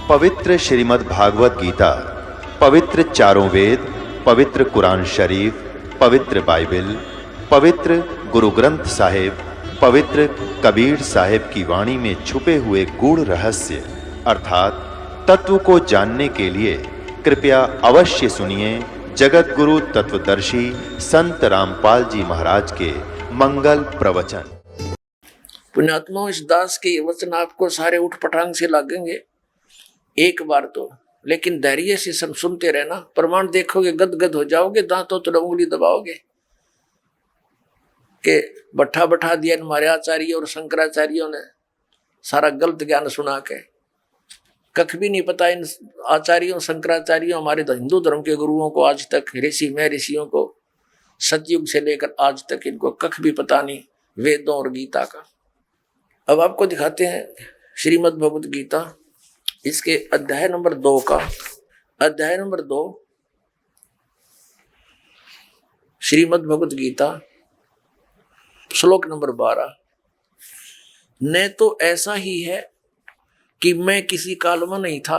पवित्र श्रीमद् भागवत गीता, पवित्र चारों वेद, पवित्र कुरान शरीफ, पवित्र बाइबल, पवित्र गुरु ग्रंथ साहिब, पवित्र कबीर साहिब की वाणी में छुपे हुए गूढ़ रहस्य अर्थात तत्व को जानने के लिए कृपया अवश्य सुनिए जगत गुरु तत्वदर्शी संत रामपाल जी महाराज के मंगल प्रवचन। पुण्यात्मा, इस दास के ये वचन आपको सारे उठ पटांग से लगेंगे एक बार तो, लेकिन धैर्य से सुनते रहना। प्रमाण देखोगे गदगद हो जाओगे, दांतों तो उंगली दबाओगे कि बैठा दिया हमारे आचार्य और शंकराचार्यों ने सारा गलत ज्ञान सुना के। कख भी नहीं पता इन आचार्यों शंकराचार्यों, हमारे हिंदू धर्म के गुरुओं को आज तक, ऋषि में ऋषियों को सतयुग से लेकर आज तक इनको कख भी पता नहीं वेदों और गीता का। अब आपको दिखाते हैं श्रीमद् भगवत गीता, इसके अध्याय नंबर 2 का, अध्याय नंबर 2 श्रीमद् भगवत गीता श्लोक नंबर 12। न तो ऐसा ही है कि मैं किसी काल में नहीं था,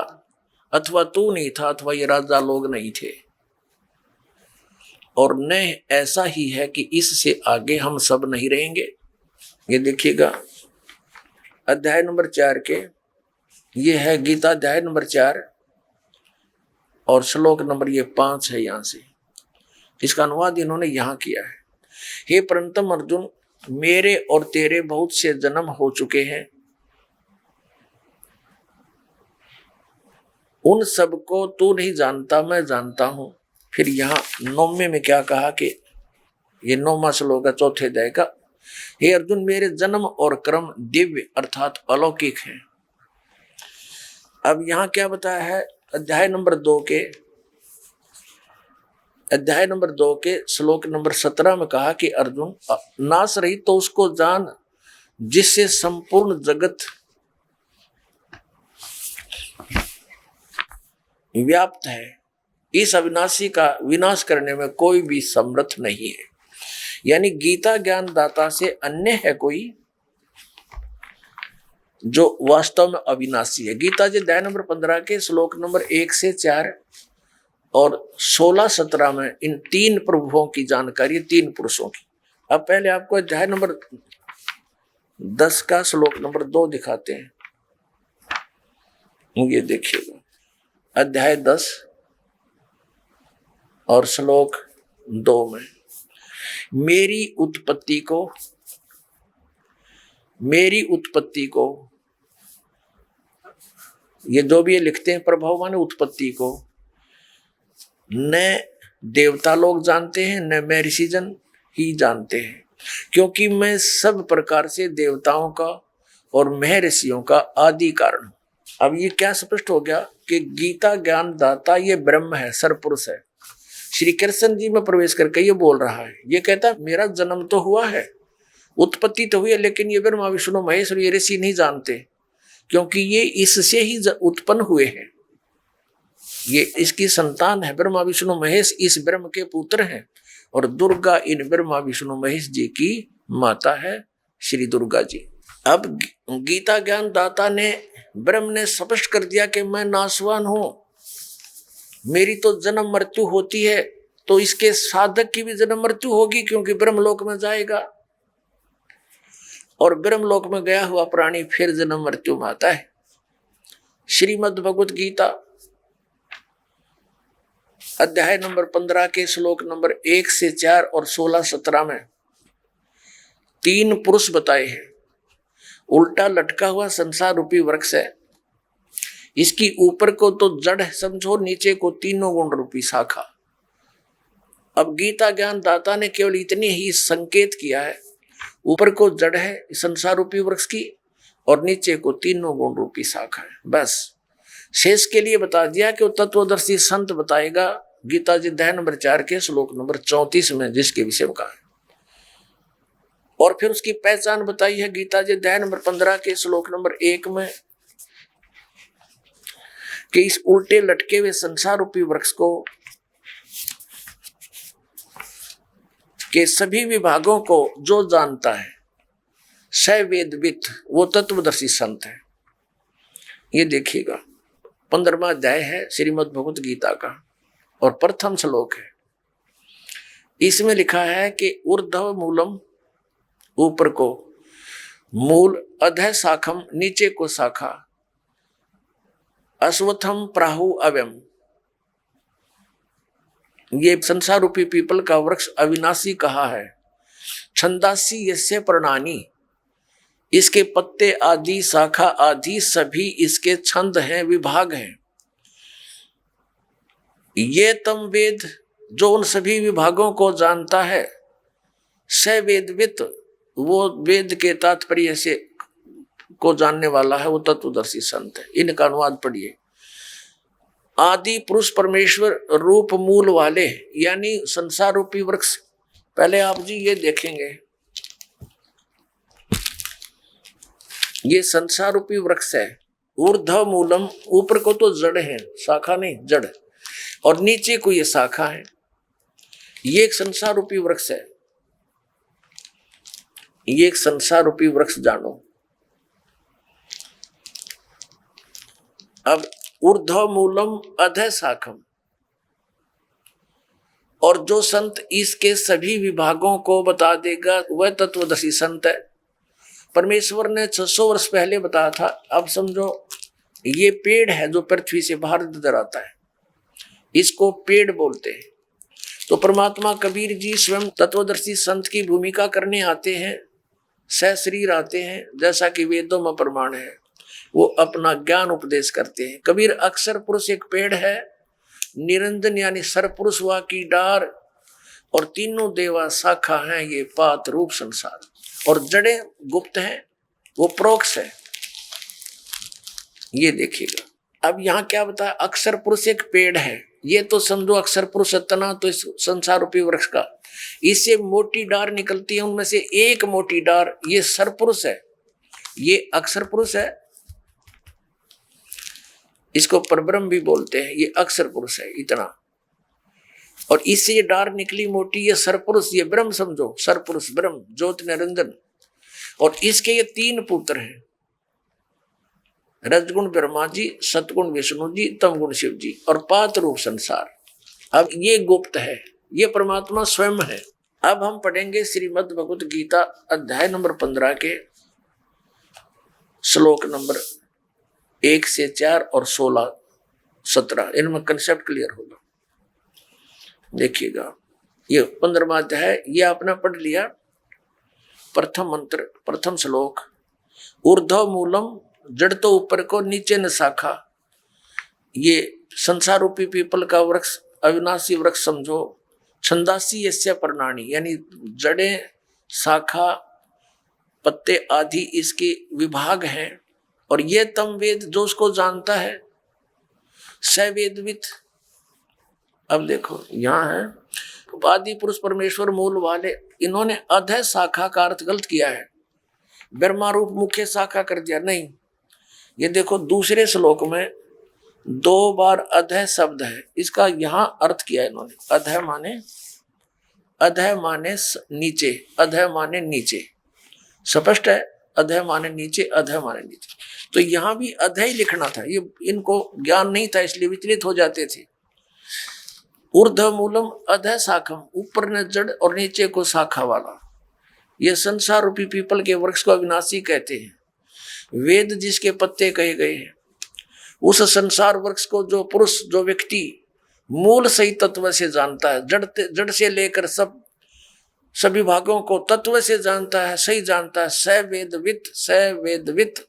अथवा तू नहीं था, अथवा ये राजा लोग नहीं थे, और न ऐसा ही है कि इससे आगे हम सब नहीं रहेंगे। ये देखिएगा अध्याय नंबर 4 के, ये है गीता अध्याय नंबर 4 और श्लोक नंबर ये 5 है। यहां से इसका अनुवाद इन्होंने यहां किया है। हे परंतम अर्जुन, मेरे और तेरे बहुत से जन्म हो चुके हैं, उन सबको तू नहीं जानता, मैं जानता हूं। फिर यहां 9वें में क्या कहा कि ये 9वां श्लोक है 4थे अध्याय का। हे अर्जुन, मेरे जन्म और कर्म दिव्य अर्थात अलौकिक है। अब यहां क्या बताया है अध्याय नंबर 2 के, अध्याय नंबर 2 के श्लोक नंबर 17 में कहा कि अर्जुन, नाश रही तो उसको जान जिससे संपूर्ण जगत व्याप्त है। इस अविनाशी का विनाश करने में कोई भी समर्थ नहीं है। यानी गीता ज्ञान दाता से अन्य है कोई जो वास्तव में अविनाशी है। गीता जी अध्याय नंबर 15 के श्लोक नंबर 1 से 4 और 16-17 में इन 3 प्रभुओं की जानकारी, 3 पुरुषों की। अब पहले आपको अध्याय नंबर 10 का श्लोक नंबर 2 दिखाते हैं। ये देखिएगा अध्याय 10 और श्लोक 2 में, मेरी उत्पत्ति को ये जो भी ये लिखते हैं प्रभाव माने उत्पत्ति को न देवता लोग जानते हैं, न मैं ऋषिजन ही जानते हैं, क्योंकि मैं सब प्रकार से देवताओं का और मैं ऋषियों का आदि कारण हूं। अब ये क्या स्पष्ट हो गया कि गीता ज्ञान दाता ये ब्रह्म है, सरपुरुष है। श्री कृष्ण जी में प्रवेश करके ये बोल रहा है, ये कहता है मेरा जन्म तो हुआ है, उत्पत्ति तो हुई है, लेकिन ये ब्रह्मा विष्णु महेश और ये ऋषि नहीं जानते, क्योंकि ये इससे ही उत्पन्न हुए हैं। ये इसकी संतान है, ब्रह्मा विष्णु महेश इस ब्रह्म के पुत्र हैं, और दुर्गा इन ब्रह्मा विष्णु महेश जी की माता है श्री दुर्गा जी। अब गीता ज्ञान दाता ने, ब्रह्म ने स्पष्ट कर दिया कि मैं नाशवान हूं, मेरी तो जन्म मृत्यु होती है, तो इसके साधक की भी जन्म मृत्यु होगी, क्योंकि ब्रह्मलोक में जाएगा, और ब्रह्मलोक में गया हुआ प्राणी फिर जन्म मृत्यु में आता है। श्रीमद् भगवत गीता अध्याय नंबर 15 के श्लोक नंबर 1 से 4 और 16-17 में 3 पुरुष बताए हैं। उल्टा लटका हुआ संसार रूपी वृक्ष है, इसकी ऊपर को तो जड़ समझो, नीचे को 3 गुण रूपी शाखा। अब गीता ज्ञान दाता ने केवल इतनी ही संकेत किया है, ऊपर को जड़ है संसार रूपी वृक्ष की, और नीचे को 3 गुण रूपी शाखा है। बस शेष के लिए बता दिया कि वो तत्वदर्शी संत बताएगा गीता जी अध्याय नंबर 4 के श्लोक नंबर 34 में, जिसके विषय में कहा है। और फिर उसकी पहचान बताई है गीता जी अध्याय नंबर 15 के श्लोक नंबर 1 में, कि इस उल्टे लटके हुए संसार रूपी वृक्ष को के सभी विभागों को जो जानता है स वेदवित, वो तत्वदर्शी संत है। ये देखिएगा 15वां अध्याय है श्रीमद् भगवत गीता का और प्रथम श्लोक है। इसमें लिखा है कि ऊर्ध्व मूलम, ऊपर को मूल, अधः शाखम, नीचे को शाखा, अश्वत्थम प्राहु अव्यम, ये संसार रूपी पीपल का वृक्ष अविनाशी कहा है। छंदासी यस्य पर्णानि, इसके पत्ते आदि शाखा आदि सभी इसके छंद हैं, विभाग हैं। ये तम वेद, जो उन सभी विभागों को जानता है, स वेदवित, वो वेद के तात्पर्य से को जानने वाला है, वो तत्वदर्शी संत है। इनका अनुवाद पढ़िए। आदि पुरुष परमेश्वर रूप मूल वाले, यानी संसार रूपी वृक्ष। पहले आप जी ये देखेंगे, ये संसार रूपी वृक्ष है। ऊर्ध्व मूलम, ऊपर को तो जड़ है, शाखा नहीं, जड़, और नीचे को ये शाखा है। ये एक संसार रूपी वृक्ष है, ये एक संसार रूपी वृक्ष जानो। अब ऊर्ध्व मूलम अधः शाखम, और जो संत इसके सभी विभागों को बता देगा वह तत्वदर्शी संत है। परमेश्वर ने 600 वर्ष पहले बताया था। अब समझो ये पेड़ है जो पृथ्वी से बाहर नजर आता है, इसको पेड़ बोलते हैं। तो परमात्मा कबीर जी स्वयं तत्वदर्शी संत की भूमिका करने आते हैं, सहशरीर आते हैं, जैसा कि वेदों में प्रमाण है। वो अपना ज्ञान उपदेश करते हैं। कबीर अक्षर पुरुष एक पेड़ है, निरंजन यानी सरपुरुष वा की डार, और तीनों देवा शाखा हैं, ये पात रूप संसार, और जड़ें गुप्त हैं, वो प्रोक्ष है। ये देखिएगा। अब यहाँ क्या बताया, अक्षर पुरुष एक पेड़ है, ये तो समझो अक्षर पुरुष तना तो इस संसार रूपी वृक्ष का, इससे मोटी डार निकलती है, उनमें से एक मोटी डार ये सरपुरुष है, ये अक्षर पुरुष है, इसको परब्रह्म भी बोलते हैं, ये अक्षर पुरुष है इतना। और इससे ये डार निकली मोटी, ये सरपुरुष, ये ब्रह्म समझो, सरपुरुष ब्रह्म ज्योति निरंजन। और इसके ये 3 पुत्र हैं, रजगुण ब्रह्मा जी, सतगुण विष्णु जी, तमगुण शिव जी, और पात रूप संसार। अब ये गुप्त है, ये परमात्मा स्वयं है। अब हम पढ़ेंगे श्रीमद् भगवत गीता अध्याय नंबर 15 के श्लोक नंबर 1 से 4 और 16, 17, इनमें कंसेप्ट क्लियर होगा। देखिएगा, ये 15वां अध्याय, ये आपने पढ़ लिया। प्रथम मंत्र, प्रथम श्लोक, ऊर्ध्व मूलम, जड़ तो ऊपर को, नीचे न शाखा। ये संसार रूपी पीपल का वृक्ष, अविनाशी वृक्ष समझो। छंदासी यस्य पर्णानि, यानी जड़ें, शाखा, पत्ते आदि इसके विभाग हैं। और ये तम वेद, जो उसको जानता है, स वेदवित। अब देखो यहाँ है, आदि पुरुष परमेश्वर मूल वाले, इन्होंने अधः शाखा का अर्थ गलत किया है, ब्रह्मा रूप मुख्य शाखा कर दिया। नहीं, ये देखो दूसरे श्लोक में 2 बार अधः शब्द है, इसका यहाँ अर्थ किया इन्होंने। अधः माने, अधः माने नीचे, अधः माने नीचे, स्पष्ट है। अधः माने नीचे, अधः माने नीचे, तो यहाँ भी अधः ही लिखना था। ये इनको ज्ञान नहीं था, इसलिए विचलित हो जाते थे। ऊर्ध्व मूलम अधः शाखम, ऊपर ने जड़ और नीचे को शाखा वाला। ये संसार रूपी पीपल के वृक्ष को अविनाशी कहते हैं। वेद जिसके पत्ते कहे गए हैं, उस संसार वृक्ष को जो पुरुष, जो व्यक्ति मूल सही तत्व से जानता है, जड़ से लेकर सभी भागों को तत्व से जानता है, सही जानता है, स वेदवित,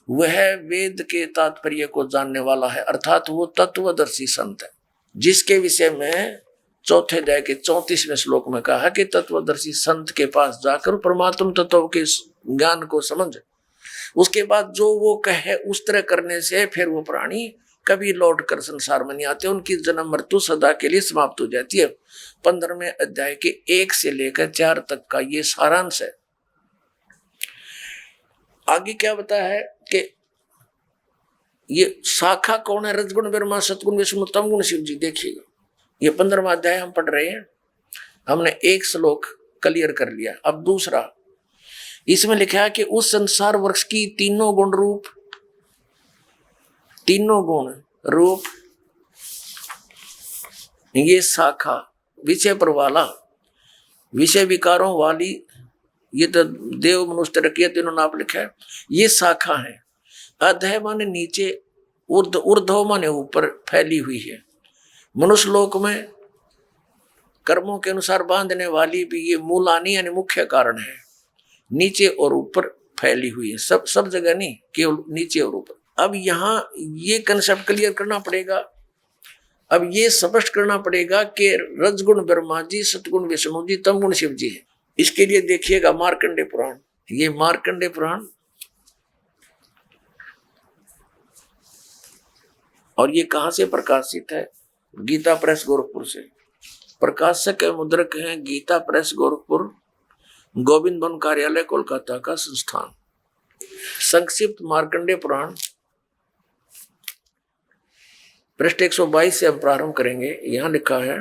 वह वेद के तात्पर्य को जानने वाला है, अर्थात वो तत्वदर्शी संत है। जिसके विषय में चौथे अध्याय के 34वें श्लोक में कहा कि तत्वदर्शी संत के पास जाकर परमात्म तत्व के ज्ञान को समझ, उसके बाद जो वो कहे उस तरह करने से फिर वो प्राणी कभी लौट कर संसार में नहीं आते, उनकी जन्म मृत्यु सदा के लिए समाप्त हो जाती है। 15वें अध्याय के 1 से लेकर 4 तक का ये सारांश है। आगे क्या बताया है कि ये शाखा कौन है, रजगुण ब्रह्मा, सतगुण विष्णु, तमगुण शिव जी। देखिएगा, ये 15वां अध्याय हम पढ़ रहे हैं, हमने 1 श्लोक क्लियर कर लिया। अब दूसरा, इसमें लिखा है कि उस संसार वृक्ष की तीनों गुण रूप, तीनों गुण रूप, ये शाखा विषय पर वाला, विषय विकारों वाली, ये तो देव मनुष्य रखिए तीनों नाप लिखा है, ये शाखा है। अधः माने नीचे, ऊर्ध्व माने ऊपर फैली हुई है। मनुष्य लोक में कर्मों के अनुसार बांधने वाली भी ये मूलानी यानी मुख्य कारण है, नीचे और ऊपर फैली हुई है, सब जगह नहीं, केवल नीचे और ऊपर। अब यहाँ ये कंसेप्ट क्लियर करना पड़ेगा, अब ये स्पष्ट करना पड़ेगा कि रजगुण ब्रह्मा जी, सतगुण विष्णु जी, तमगुण शिव जी है। इसके लिए देखिएगा मार्कंडेय पुराण, ये मार्कंडेय पुराण, और ये कहाँ से प्रकाशित है? गीता प्रेस गोरखपुर से। प्रकाशक मुद्रक हैं गीता प्रेस गोरखपुर, गोविंद भवन कार्यालय कोलकाता का संस्थान। संक्षिप्त मार्कंडेय पुराण पृष्ठ 122 से हम प्रारंभ करेंगे। यहां लिखा है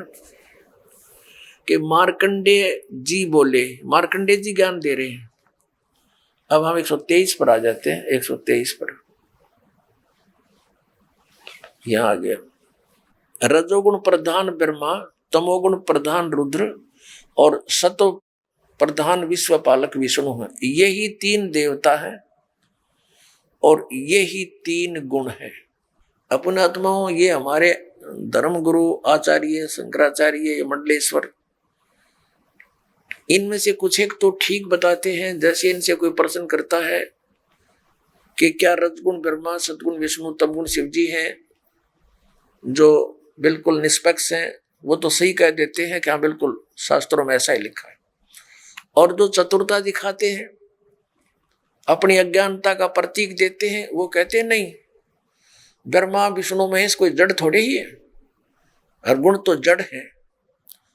कि मार्कंडेय जी बोले, मार्कंडेय जी ज्ञान दे रहे हैं। अब हम 123 पर आ जाते हैं, 123 पर यहां आ गया। रजोगुण प्रधान ब्रह्मा, तमोगुण प्रधान रुद्र और सतो प्रधान विश्व पालक विष्णु है। यही तीन देवता है और यही तीन गुण है। अपने आत्माओं, ये हमारे धर्म गुरु आचार्य शंकराचार्य मंडलेश्वर, इनमें से कुछ एक तो ठीक बताते हैं। जैसे इनसे कोई प्रश्न करता है कि क्या रजगुण ब्रह्मा, सतगुण विष्णु, तमगुण शिव जी हैं, जो बिल्कुल निष्पक्ष हैं, वो तो सही कह देते हैं कि हाँ बिल्कुल शास्त्रों में ऐसा ही लिखा है। और जो चतुरता दिखाते हैं, अपनी अज्ञानता का प्रतीक देते हैं, वो कहते हैं नहीं, ब्रह्मा विष्णु महेश कोई जड़ थोड़े ही है, और गुण तो जड़ है,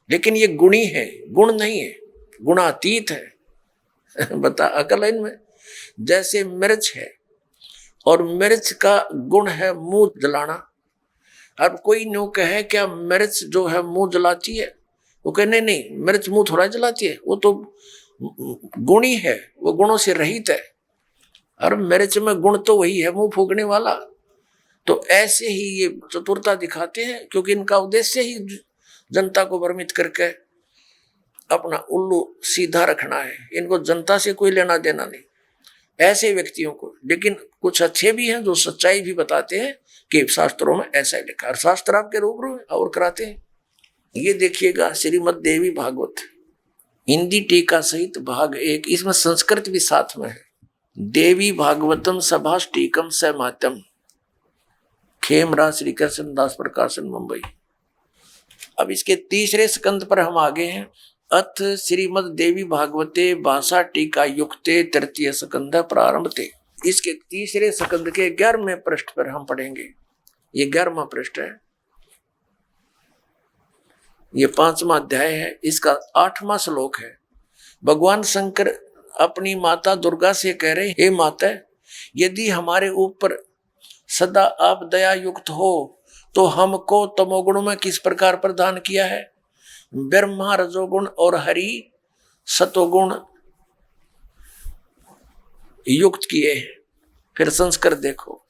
लेकिन ये गुणी है, गुण नहीं है, गुणातीत है। बता अकल है इनमें। जैसे मिर्च है और मिर्च का गुण है मुंह जलाना। अब कोई न्यू कहे क्या मिर्च जो है मुंह जलाती है, वो कहे नहीं नहीं, मिर्च मुंह थोड़ा जलाती है, वो तो गुणी है, वो गुणों से रहित है। और मिर्च में गुण तो वही है, मुंह फूकने वाला। तो ऐसे ही ये चतुरता दिखाते हैं, क्योंकि इनका उद्देश्य ही जनता को भ्रमित करके अपना उल्लू सीधा रखना है। इनको जनता से कोई लेना देना नहीं, ऐसे व्यक्तियों को। लेकिन कुछ अच्छे भी हैं जो सच्चाई भी बताते हैं कि शास्त्रों में ऐसा ही लिखा है, और शास्त्र आपके रूबरू और कराते हैं। ये देखिएगा श्रीमद् देवी भागवत हिंदी टीका सहित भाग 1, इसमें संस्कृत भी साथ में है। देवी भागवतम सभाष टीकम सहमात्यम, खेमरा श्री कृष्ण दास प्रकाशन मुंबई। अब इसके तीसरे स्कंद पर हम आगे हैं। अथ श्रीमद् देवी भागवते भाषा टीका युक्ते तृतीय स्कंद प्रारंभते। इसके तीसरे स्कंद के 11वें पृष्ठ पर हम पढ़ेंगे। ये 11वां पृष्ठ है, ये 5वां अध्याय है, इसका 8वां श्लोक है। भगवान शंकर अपनी माता दुर्गा से कह रहे, हे माता, यदि हमारे ऊपर सदा आप दया युक्त हो तो हमको तमोगुण में किस प्रकार प्रदान किया है? ब्रह्मा रजोगुण और हरि सतोगुण युक्त किए हैं। फिर संस्कृत देखो,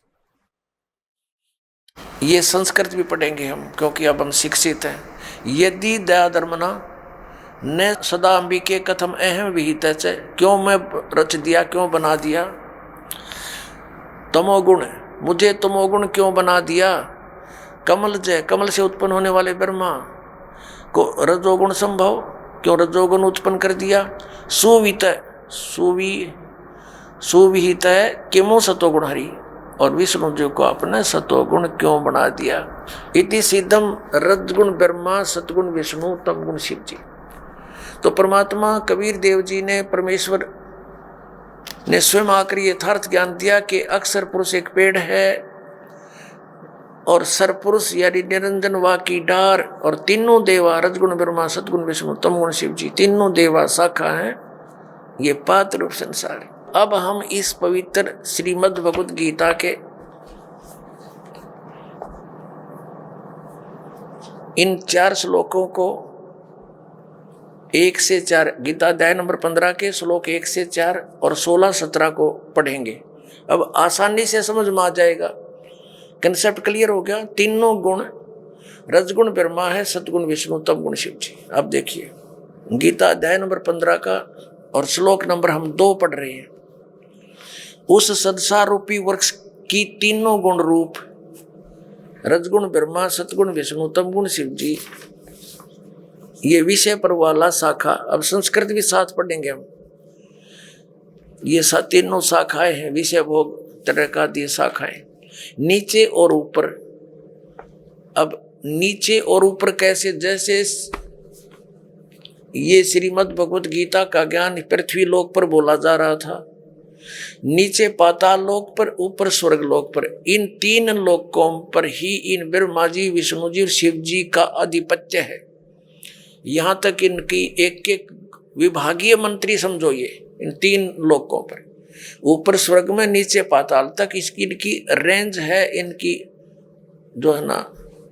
ये संस्कृत भी पढ़ेंगे हम, क्योंकि अब हम शिक्षित हैं। यदि दया धर्मना न सदा अंबिके कथम अहम विहित, क्यों मैं रच दिया, क्यों बना दिया तमोगुण, मुझे तमोगुण क्यों बना दिया? कमल जय, कमल से उत्पन्न होने वाले ब्रह्मा को रजोगुण संभव, क्यों रजोगुण उत्पन्न कर दिया? सुवित सुविहित है किमो सतोगुण हरि, और विष्णु जी को अपने सतोगुण क्यों बना दिया? इति सिद्धम रजगुण ब्रह्मा सतगुण विष्णु तमगुण शिव जी। तो परमात्मा कबीर देव जी ने, परमेश्वर ने स्वयं आकर यथार्थ ज्ञान दिया कि अक्षर पुरुष एक पेड़ है और सरपुरुष यानी निरंजन वा की डार, और तीनों देवा रजगुण ब्रह्मा सतगुण विष्णु तमगुण शिव जी, तीनों देवा शाखा हैं, ये पात्र रूप संसार है। अब हम इस पवित्र श्रीमद् भगवद गीता के इन 4 श्लोकों को 1 से 4, गीता अध्याय नंबर 15 के श्लोक 1 से 4 और 16-17 को पढ़ेंगे। अब आसानी से समझ में आ जाएगा कंसेप्ट क्लियर हो गया। तीनों गुण, रजगुण ब्रह्मा है, सतगुण विष्णु, तम गुण शिव जी। अब देखिए गीता अध्याय नंबर 15 का और श्लोक नंबर हम 2 पढ़ रहे हैं। उस संसार रूपी वृक्ष की तीनों गुण रूप, रजगुण ब्रह्मा, सतगुण विष्णु, तम गुण शिव जी, ये विषय पर वाला शाखा। अब संस्कृत भी साथ पढ़ेंगे हम। ये तीनों शाखाएं हैं, विषय भोग तरह का दी शाखाएं, नीचे और ऊपर। अब नीचे और ऊपर कैसे? जैसे ये श्रीमद् भगवत गीता का ज्ञान पृथ्वी लोक पर बोला जा रहा था, नीचे पाताल लोक पर, ऊपर स्वर्ग लोक पर। इन 3 लोकों पर ही इन ब्रह्मा जी, विष्णु जी और शिव जी का आधिपत्य है। यहां तक इनकी एक एक विभागीय मंत्री समझो, ये इन 3 लोकों पर, ऊपर स्वर्ग में, नीचे पाताल तक इसकी इनकी रेंज है, इनकी जो है ना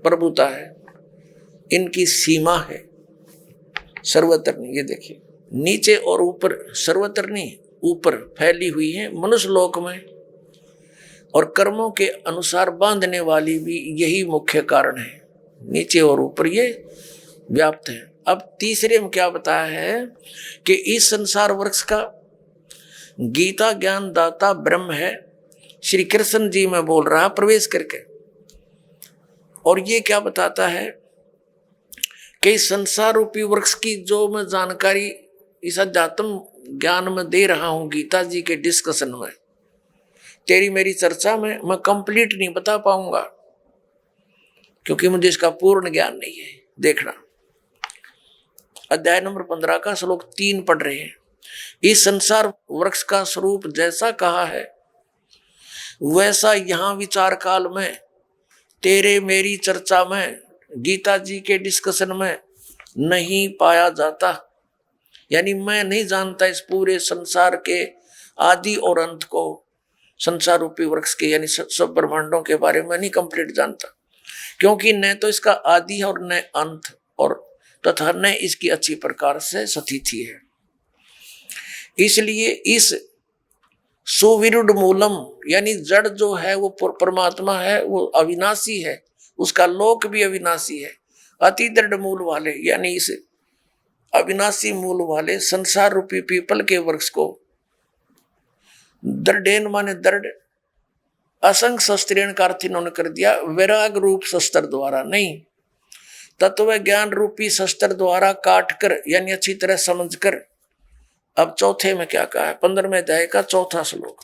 प्रभुता है, इनकी सीमा है, सर्वत्र नहीं। ये देखिए नीचे और ऊपर, सर्वत्र नहीं, ऊपर फैली हुई है मनुष्य लोक में, और कर्मों के अनुसार बांधने वाली भी यही मुख्य कारण है। नीचे और ऊपर ये व्याप्त है। अब तीसरे में क्या बताया है कि इस संसार वृक्ष का गीता ज्ञान दाता ब्रह्म है, श्री कृष्ण जी में बोल रहा प्रवेश करके। और ये क्या बताता है कि संसार रूपी वृक्ष की जो मैं जानकारी इस अध्यात्म ज्ञान में दे रहा हूं, गीता जी के डिस्कशन में, तेरी मेरी चर्चा में मैं कंप्लीट नहीं बता पाऊंगा, क्योंकि मुझे इसका पूर्ण ज्ञान नहीं है। देखना अध्याय नंबर 15 का श्लोक 3 पढ़ रहे हैं। इस संसार वृक्ष का स्वरूप जैसा कहा है वैसा यहां विचार काल में, तेरे मेरी चर्चा में, गीता जी के डिस्कशन में नहीं पाया जाता। यानी मैं नहीं जानता इस पूरे संसार के आदि और अंत को, संसार रूपी वृक्ष के यानी सब ब्रह्मांडों के बारे में नहीं कंप्लीट जानता, क्योंकि न तो इसका आदि और न अंत, और तथा न इसकी अच्छी प्रकार से स्थिति है। इसलिए इस सुविरुद्ध मूलम यानी जड़ जो है वो परमात्मा है, वो अविनाशी है, उसका लोक भी अविनाशी है। अति दृढ़ मूल वाले यानी इस अविनाशी मूल वाले संसार रूपी पीपल के वृक्ष को, दृढ़ेन माने दृढ़, असंग शस्त्रेण का अर्थ इन्होंने कर दिया वैराग रूप शस्त्र द्वारा नहीं, तत्व ज्ञान रूपी शस्त्र द्वारा काट कर यानी अच्छी तरह समझ कर। अब चौथे में क्या कहा है, 15वें अध्याय का 4था श्लोक।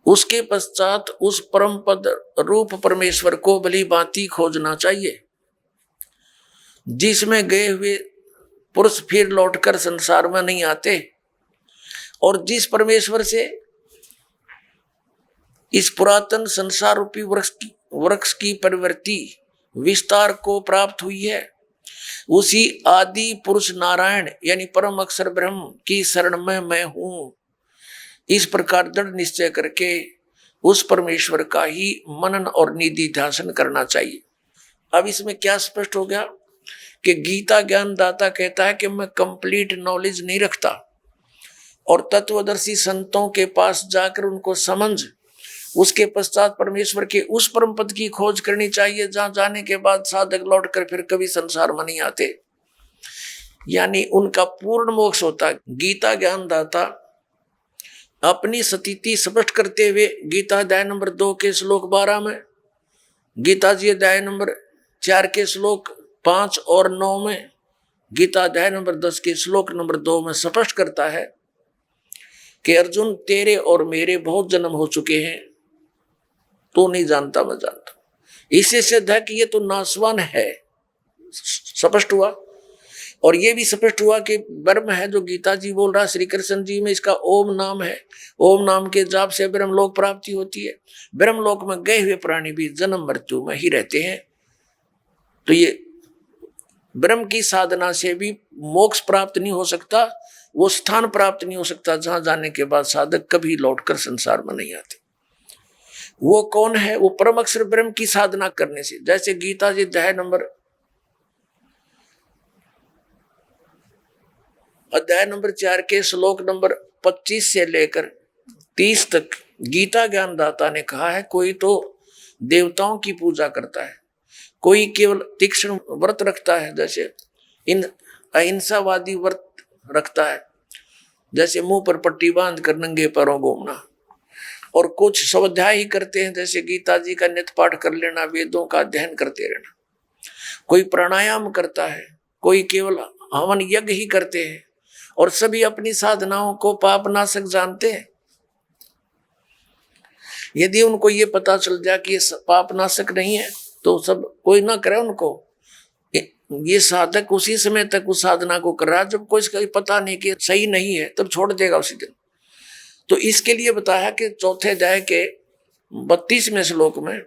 उसके पश्चात उस परम पद रूप परमेश्वर को भली भांति खोजना चाहिए, जिसमें गए हुए पुरुष फिर लौटकर संसार में नहीं आते, और जिस परमेश्वर से इस पुरातन संसार रूपी वृक्ष की प्रवृत्ति विस्तार को प्राप्त हुई है, उसी आदि पुरुष नारायण यानी परम अक्षर ब्रह्म की शरण में मैं हूं। इस प्रकार दृढ़ निश्चय करके उस परमेश्वर का ही मनन और निधि ध्यान करना चाहिए। अब इसमें क्या स्पष्ट हो गया कि गीता ज्ञान दाता कहता है कि मैं कंप्लीट नॉलेज नहीं रखता, और तत्वदर्शी संतों के पास जाकर उनको समझ, उसके पश्चात परमेश्वर के उस परम पद की खोज करनी चाहिए, जहां जाने के बाद साधक लौटकर फिर कभी संसार में नहीं आते, यानी उनका पूर्ण मोक्ष होता है। गीता ज्ञान दाता अपनी स्थिति स्पष्ट करते हुए गीता अध्याय नंबर 2 के श्लोक 12 में, गीता जी अध्याय नंबर 4 के श्लोक 5 और 9 में, गीता अध्याय नंबर 10 के श्लोक नंबर 2 में स्पष्ट करता है कि अर्जुन तेरे और मेरे बहुत जन्म हो चुके हैं, तो नहीं जानता मैं जानता। इससे सिद्ध है कि ये तो नासवान है, स्पष्ट हुआ। और ये भी स्पष्ट हुआ कि ब्रह्म है जो गीता जी बोल रहा, श्री कृष्ण जी में इसका ओम नाम है, ओम नाम के जाप से ब्रह्मलोक प्राप्ति होती है। ब्रह्मलोक में गए हुए प्राणी भी जन्म मृत्यु में ही रहते हैं, तो ये ब्रह्म की साधना से भी मोक्ष प्राप्त नहीं हो सकता, वो स्थान प्राप्त नहीं हो सकता जहां जाने के बाद साधक कभी लौटकर संसार में नहीं आते। वो कौन है? वो परम अक्षर ब्रह्म की साधना करने से। जैसे गीता जी अध्याय नंबर 4 के श्लोक नंबर 25 से लेकर 30 तक गीता ज्ञानदाता ने कहा है कोई तो देवताओं की पूजा करता है, कोई केवल तीक्ष्ण व्रत रखता है, जैसे इन अहिंसावादी व्रत रखता है, जैसे मुंह पर पट्टी बांध कर नंगे पैरों घूमना, और कुछ स्वाध्याय ही करते हैं, जैसे गीता जी का नित्य पाठ कर लेना, वेदों का अध्ययन करते रहना। कोई प्राणायाम करता है, कोई केवल हवन यज्ञ ही करते हैं, और सभी अपनी साधनाओं को पाप नाशक जानते हैं। यदि उनको ये पता चल जाए कि ये पाप नाशक नहीं है तो सब कोई ना करे उनको। ये साधक उसी समय तक उस साधना को कर रहा है जब कोई इसका पता नहीं कि सही नहीं है, तब छोड़ देगा उसी दिन। तो इसके लिए बताया कि चौथे अध्याय के 32वें श्लोक में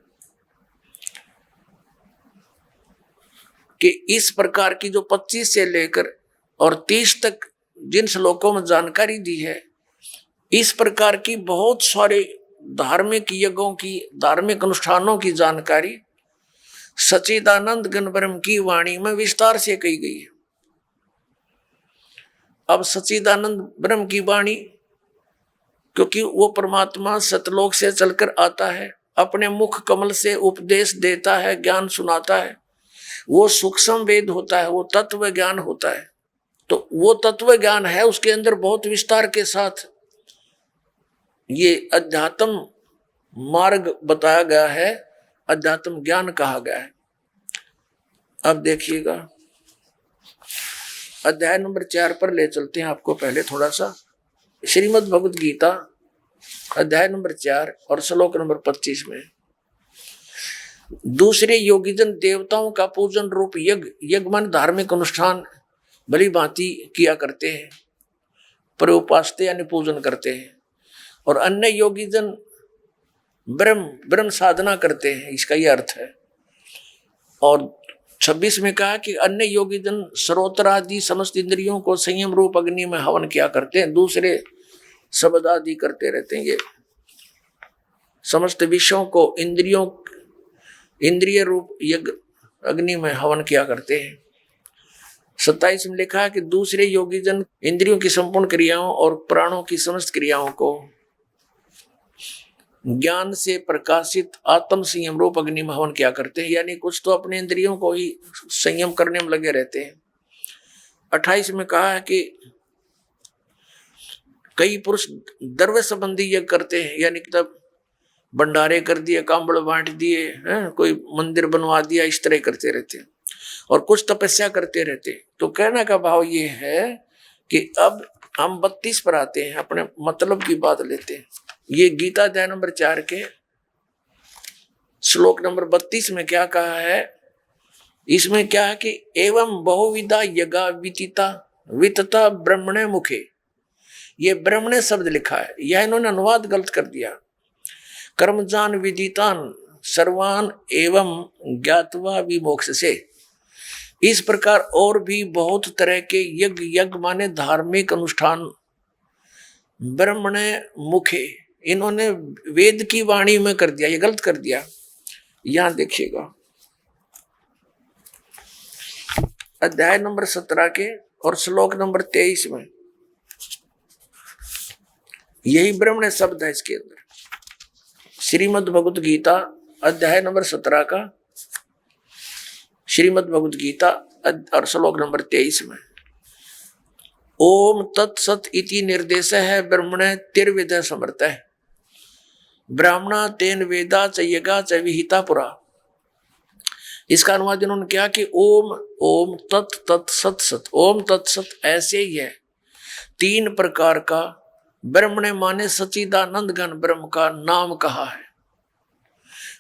कि इस प्रकार की जो 25 से लेकर और 30 तक जिन श्लोकों में जानकारी दी है, इस प्रकार की बहुत सारे धार्मिक यज्ञों की, धार्मिक अनुष्ठानों की जानकारी सच्चिदानंद घन ब्रह्म की वाणी में विस्तार से कही गई है। अब सच्चिदानंद ब्रह्म की वाणी, क्योंकि वो परमात्मा सतलोक से चलकर आता है, अपने मुख कमल से उपदेश देता है, ज्ञान सुनाता है, वो सूक्ष्म वेद होता है, वो तत्व ज्ञान होता है। तो वो तत्व ज्ञान है, उसके अंदर बहुत विस्तार के साथ ये अध्यात्म मार्ग बताया गया है, अध्यात्म ज्ञान कहा गया है। अब देखिएगा अध्याय नंबर 4 पर ले चलते हैं आपको पहले थोड़ा सा। श्रीमद् भगवद गीता अध्याय नंबर 4 और श्लोक नंबर 25 में दूसरे योगीजन देवताओं का पूजन रूप यज्ञ मन धार्मिक अनुष्ठान भली भांति किया करते हैं, प्रउपासते यानी पूजन करते हैं, और अन्य योगीजन ब्रह्म साधना करते हैं, इसका यह अर्थ है। और 26 में कहा कि अन्य योगीजन श्रोत्र आदि समस्त इंद्रियों को संयम रूप अग्नि में हवन किया करते हैं, दूसरे शब्द आदि करते रहते हैं। ये समस्त विषयों को इंद्रिय रूप यज्ञ अग्नि में हवन किया करते हैं। 27 में लिखा है कि दूसरे योगीजन इंद्रियों की संपूर्ण क्रियाओं और प्राणों की समस्त क्रियाओं को ज्ञान से प्रकाशित आत्म संयम रूप अग्नि में हवन किया करते हैं, यानी कुछ तो अपने इंद्रियों को ही संयम करने में लगे रहते हैं। 28 में कहा है कि कई पुरुष द्रव्य संबंधी यज्ञ करते हैं, यानी तब भंडारे कर दिए, कांबड़ बांट दिए, कोई मंदिर बनवा दिया, इस तरह करते रहते हैं, और कुछ तपस्या करते रहते हैं। तो कहने का भाव ये है कि अब हम 32 पर आते हैं, अपने मतलब की बात लेते हैं। ये गीता अध्याय नंबर 4 के श्लोक नंबर 32 में क्या कहा है, इसमें क्या है कि एवं बहुविधा यज्ञा वितता ब्रह्मणे मुखे। ये ब्रह्मणे शब्द लिखा है, यह इन्होंने अनुवाद गलत कर दिया। कर्मजान विदितान सर्वान एवं ज्ञातवा विमोक्ष से। इस प्रकार और भी बहुत तरह के यज्ञ माने धार्मिक अनुष्ठान ब्रह्मणे मुखे, इन्होंने वेद की वाणी में कर दिया, ये गलत कर दिया। यहां देखिएगा अध्याय नंबर 17 के और श्लोक नंबर 23 में यही ब्रह्मणे शब्द है इसके अंदर। श्रीमद् भगवद गीता अध्याय नंबर 17 का श्रीमद् भगवद गीता और श्लोक नंबर 23 में ओम तत्सत इति निर्देश है ब्रह्मणे तिर्विद समर्थ है ब्राह्मणा तेन वेदा च यज्ञा च विहिता पुरा। इसका अनुवाद इन्होंने क्या कि ओम तत् तत् सत सत, ओम तत्सत ऐसे ही है। 3 प्रकार का ब्रह्मणे माने सच्चिदानंद घन ब्रह्म का नाम कहा है।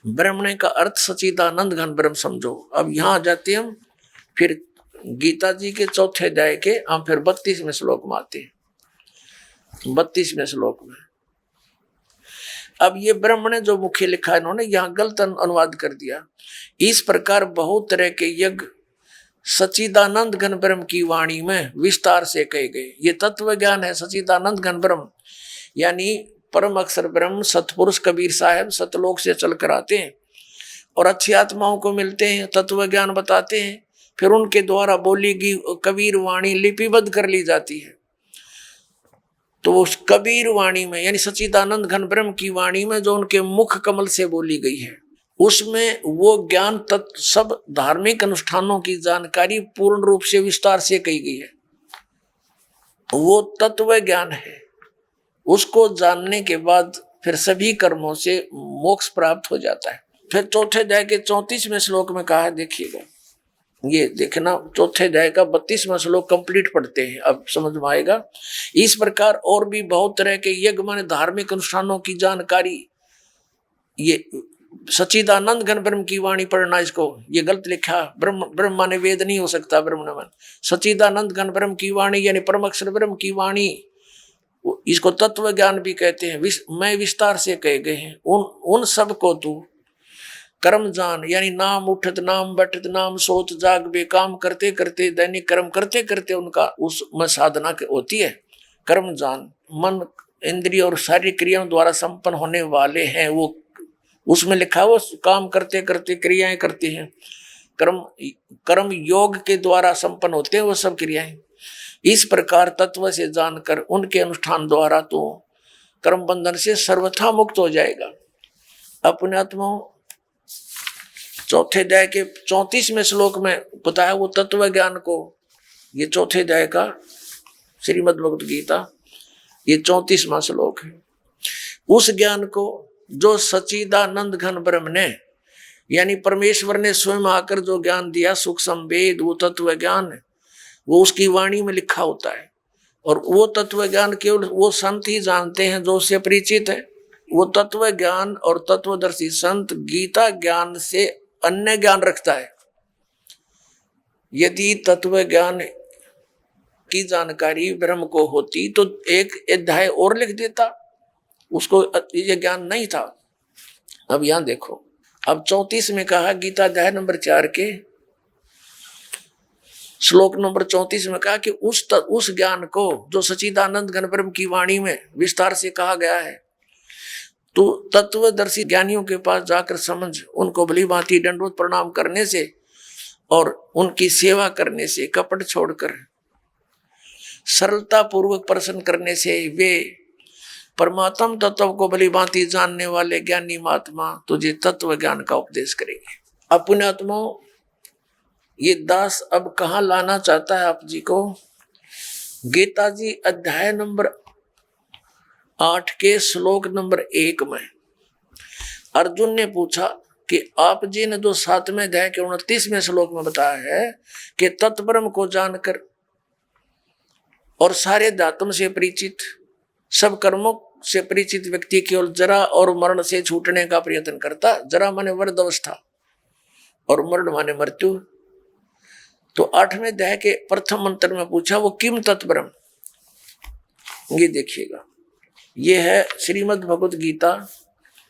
ब्रह्मणे का अर्थ सच्चिदानंद घन ब्रह्म समझो। अब यहां आ जाते हम फिर गीता जी के चौथे अध्याय के हम फिर 32वें श्लोक में आते हैं। 32वें श्लोक में अब ये ब्रह्मणे जो मुख्य लिखा है इन्होंने यहाँ गलत अनुवाद कर दिया। इस प्रकार बहुत तरह के यज्ञ सच्चिदानंद घन ब्रह्म की वाणी में विस्तार से कहे गए। ये तत्व ज्ञान है सच्चिदानंद घन ब्रह्म, यानी परम अक्षर ब्रह्म सतपुरुष कबीर साहब सतलोक से चलकर आते हैं और अच्छी आत्माओं को मिलते हैं, तत्व ज्ञान बताते हैं, फिर उनके द्वारा बोली गई कबीर वाणी लिपिबद्ध कर ली जाती है। तो उस कबीर वाणी में यानी सच्चिदानंद घन ब्रह्म की वाणी में जो उनके मुख कमल से बोली गई है, उसमें वो ज्ञान तत्व सब धार्मिक अनुष्ठानों की जानकारी पूर्ण रूप से विस्तार से कही गई है। वो तत्व ज्ञान है। उसको जानने के बाद फिर सभी कर्मों से मोक्ष प्राप्त हो जाता है। फिर चौथे अध्याय के 34वें श्लोक में कहा है, देखिएगा, ये देखना, चौथे अध्याय का 32वां श्लोक कंप्लीट पढ़ते हैं, अब समझ में आएगा। इस प्रकार और भी बहुत तरह के यज्ञ माने धार्मिक अनुष्ठानों की जानकारी, ये सच्चिदानंद घन ब्रह्म की वाणी पढ़ना, इसको ये गलत लिखा, ब्रह्म माने वेद नहीं हो सकता, ब्रह्म न मान सच्चिदानंद घन ब्रह्म की वाणी यानी परम अक्षर ब्रह्म की वाणी, इसको तत्व ज्ञान भी कहते हैं। मैं विस्तार से कहे गए हैं। उन सब को तू कर्म जान यानी नाम उठत नाम बैठत नाम सोत जाग बे, काम करते करते दैनिक कर्म करते करते उनका उसमें साधना होती है। कर्म जान मन इंद्रिय और शारीरिक क्रियाओं द्वारा संपन्न होने वाले हैं, वो उसमें लिखा वो काम करते करते क्रियाएं करते हैं। कर्म योग के द्वारा संपन्न होते हैं वो सब क्रियाएं। इस प्रकार तत्व से जानकर उनके अनुष्ठान द्वारा तो कर्म बंधन से सर्वथा मुक्त हो जाएगा। अपने आत्मा चौथे अध्याय के 34वें श्लोक में बताया वो तत्व ज्ञान को, ये चौथे अध्याय का श्रीमद् भगवत गीता, ये 34वां श्लोक है। उस ज्ञान को जो सच्चिदानंद घन ब्रह्म ने यानी परमेश्वर ने स्वयं आकर जो ज्ञान दिया, सुख संवेद, वो तत्व ज्ञान वो उसकी वाणी में लिखा होता है। और वो तत्व ज्ञान केवल वो संत ही जानते हैं जो उससे परिचित है। वो तत्व ज्ञान और तत्वदर्शी संत गीता ज्ञान से अन्य ज्ञान रखता है। यदि तत्व ज्ञान की जानकारी ब्रह्म को होती तो एक अध्याय और लिख देता, उसको ये ज्ञान नहीं था। अब यहां देखो, अब 34 में कहा, गीता अध्याय नंबर 4 के श्लोक नंबर 34 में कहा कि उस ज्ञान को जो सच्चिदानंद घन ब्रह्म की वाणी में विस्तार से कहा गया है, तो तत्वदर्शी ज्ञानियों के पास जाकर समझ, उनको भली भांति दंडवत प्रणाम करने से और उनकी सेवा करने से, कपट छोड़कर सरलता पूर्वक प्रसन्न करने से वे परमात्म तत्व को भली भांति जानने वाले ज्ञानी महात्मा तुझे तत्व ज्ञान का उपदेश करेंगे। अपने आत्मा ये दास अब कहाँ लाना चाहता है आप जी को? गीता जी अध्याय नंबर 8 के श्लोक नंबर 1 में अर्जुन ने पूछा कि आप जी ने जो 7वें अध्याय के 29वें श्लोक में बताया है कि तत्ब्रह्म को जानकर और सारे धातुओं से परिचित, सब कर्मों से परिचित व्यक्ति केवल जरा और मरण से छूटने का प्रयत्न करता। जरा माने वृद्ध अवस्था और मरण माने मृत्यु। तो 8वें अध्याय के प्रथम मंत्र में पूछा वो किम तत्ब्रह्म, ये देखिएगा, ये है श्रीमद् भगवत गीता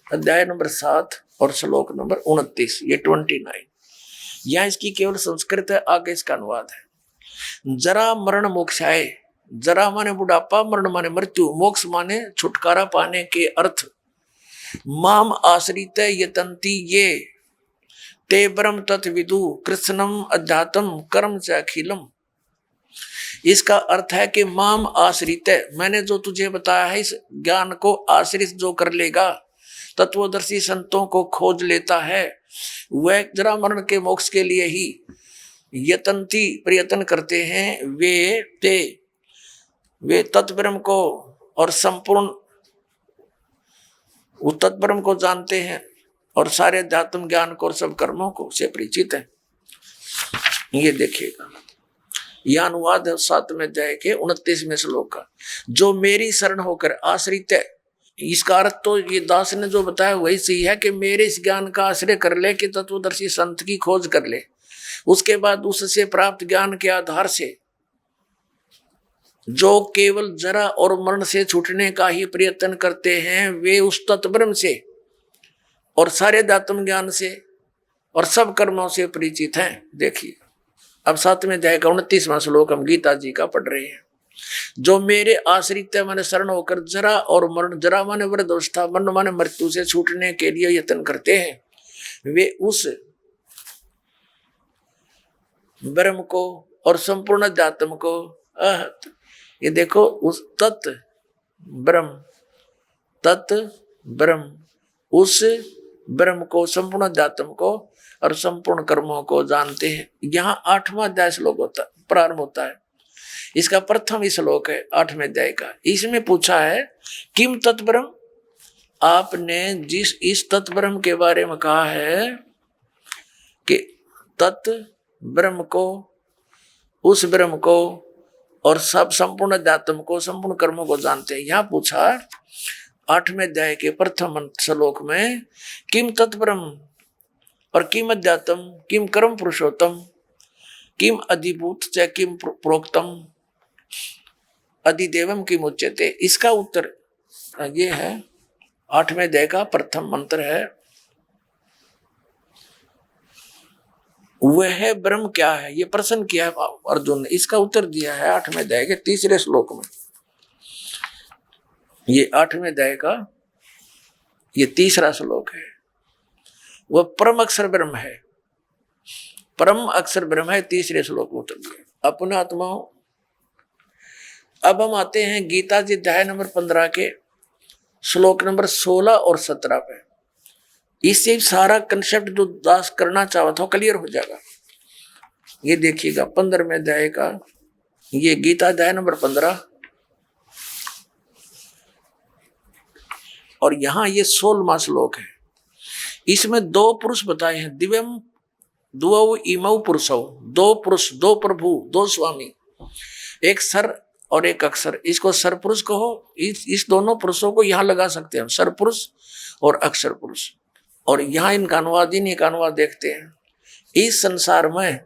अध्याय नंबर 7 और श्लोक नंबर 29, ये 29। यहाँ इसकी केवल संस्कृत है, आगे इसका अनुवाद है। जरा मरण मोक्षाय, जरा माने बुढ़ापा, मरण माने मृत्यु, मोक्ष माने छुटकारा पाने के अर्थ। माम आश्रित यतंती ये ते ब्रह्म तत्विदु कृष्णम अध्यात्म कर्म च अखिलम। इसका अर्थ है कि माम आश्रित, मैंने जो तुझे बताया है इस ज्ञान को आश्रित जो कर लेगा, तत्वदर्शी संतों को खोज लेता है, वह जरा मरण के मोक्ष के लिए ही यतंती प्रयत्न करते हैं। वे तत्ब्रह्म को और संपूर्ण वो तत्ब्रह्म को जानते हैं और सारे अध्यात्म ज्ञान को और सब कर्मों को से परिचित है। ये देखिएगा, यह अनुवाद है 7वें अध्याय के 29वें श्लोक का। जो मेरी शरण होकर आश्रित है, इसका अर्थ तो ये दास ने जो बताया वही सही है कि मेरे इस ज्ञान का आश्रय कर ले, कि तत्वदर्शी संत की खोज कर ले, उसके बाद उससे प्राप्त ज्ञान के आधार से जो केवल जरा और मरण से छूटने का ही प्रयत्न करते हैं, वे उस तत्ब्रह्म से और सारे दात्म ज्ञान से और सब कर्मों से परिचित हैं। देखिए अब 7वें अध्याय का 29वां श्लोक हम गीता जी का पढ़ रहे हैं। जो मेरे आश्रित माने शरण होकर जरा और मरण, जरा माने वृद्ध अवस्था, मरण माने मृत्यु से छूटने के लिए यत्न करते हैं, वे उस ब्रह्म को और संपूर्ण अध्यात्म को, ये देखो उस तत्व ब्रह्म, तत् ब्रह्म, उस ब्रह्म को, संपूर्ण अध्यात्म को और संपूर्ण कर्मों को जानते हैं। यहाँ 8वां अध्याय श्लोक होता प्रारंभ होता है। इसका प्रथम श्लोक है 8वें अध्याय का। इसमें पूछा है किम तत्ब्रह्म, आपने जिस इस तत्ब्रह्म के बारे में कहा है कि तत् ब्रह्म को, उस ब्रह्म को और सब संपूर्ण अध्यात्म को, संपूर्ण कर्मों को जानते हैं। यहाँ पूछा 8वें अध्याय के प्रथम श्लोक में किम तत्ब्रह्म और किम अध्यात्म, किम कर्म पुरुषोत्तम, किम अधिभूत च किम प्रोक्तम अधिदेवम किम उच्यते। इसका उत्तर ये है, 8वें अध्याय का प्रथम मंत्र है, वह ब्रह्म क्या है। ये प्रश्न किया है अर्जुन ने, इसका उत्तर दिया है 8वें अध्याय के 3रे श्लोक में। ये 8वें अध्याय का ये 3रा श्लोक है। वह परम अक्षर ब्रह्म है, परम अक्षर ब्रह्म है, 3रे श्लोक में उत्तर दिया। अपने आत्माओं, अब हम आते हैं गीता जी अध्याय नंबर 15 के श्लोक नंबर 16 और 17 पे। इससे सारा कंसेप्ट जो दास करना चाहता था क्लियर हो जाएगा। ये देखिएगा 15वें अध्याय का, ये गीता अध्याय नंबर 15 और यहाँ ये 16वां श्लोक है। इसमें 2 पुरुष बताए हैं, दिव्यम द्वौ इमौ पुरुषौ, 2 पुरुष, 2 प्रभु, 2 स्वामी, एक सर और एक अक्षर। इसको सर पुरुष कहो। इस दोनों पुरुषों को यहाँ लगा सकते हैं, सर पुरुष और अक्षर पुरुष। और यहाँ इनका अनुवाद, इनका अनुवाद देखते हैं। इस संसार में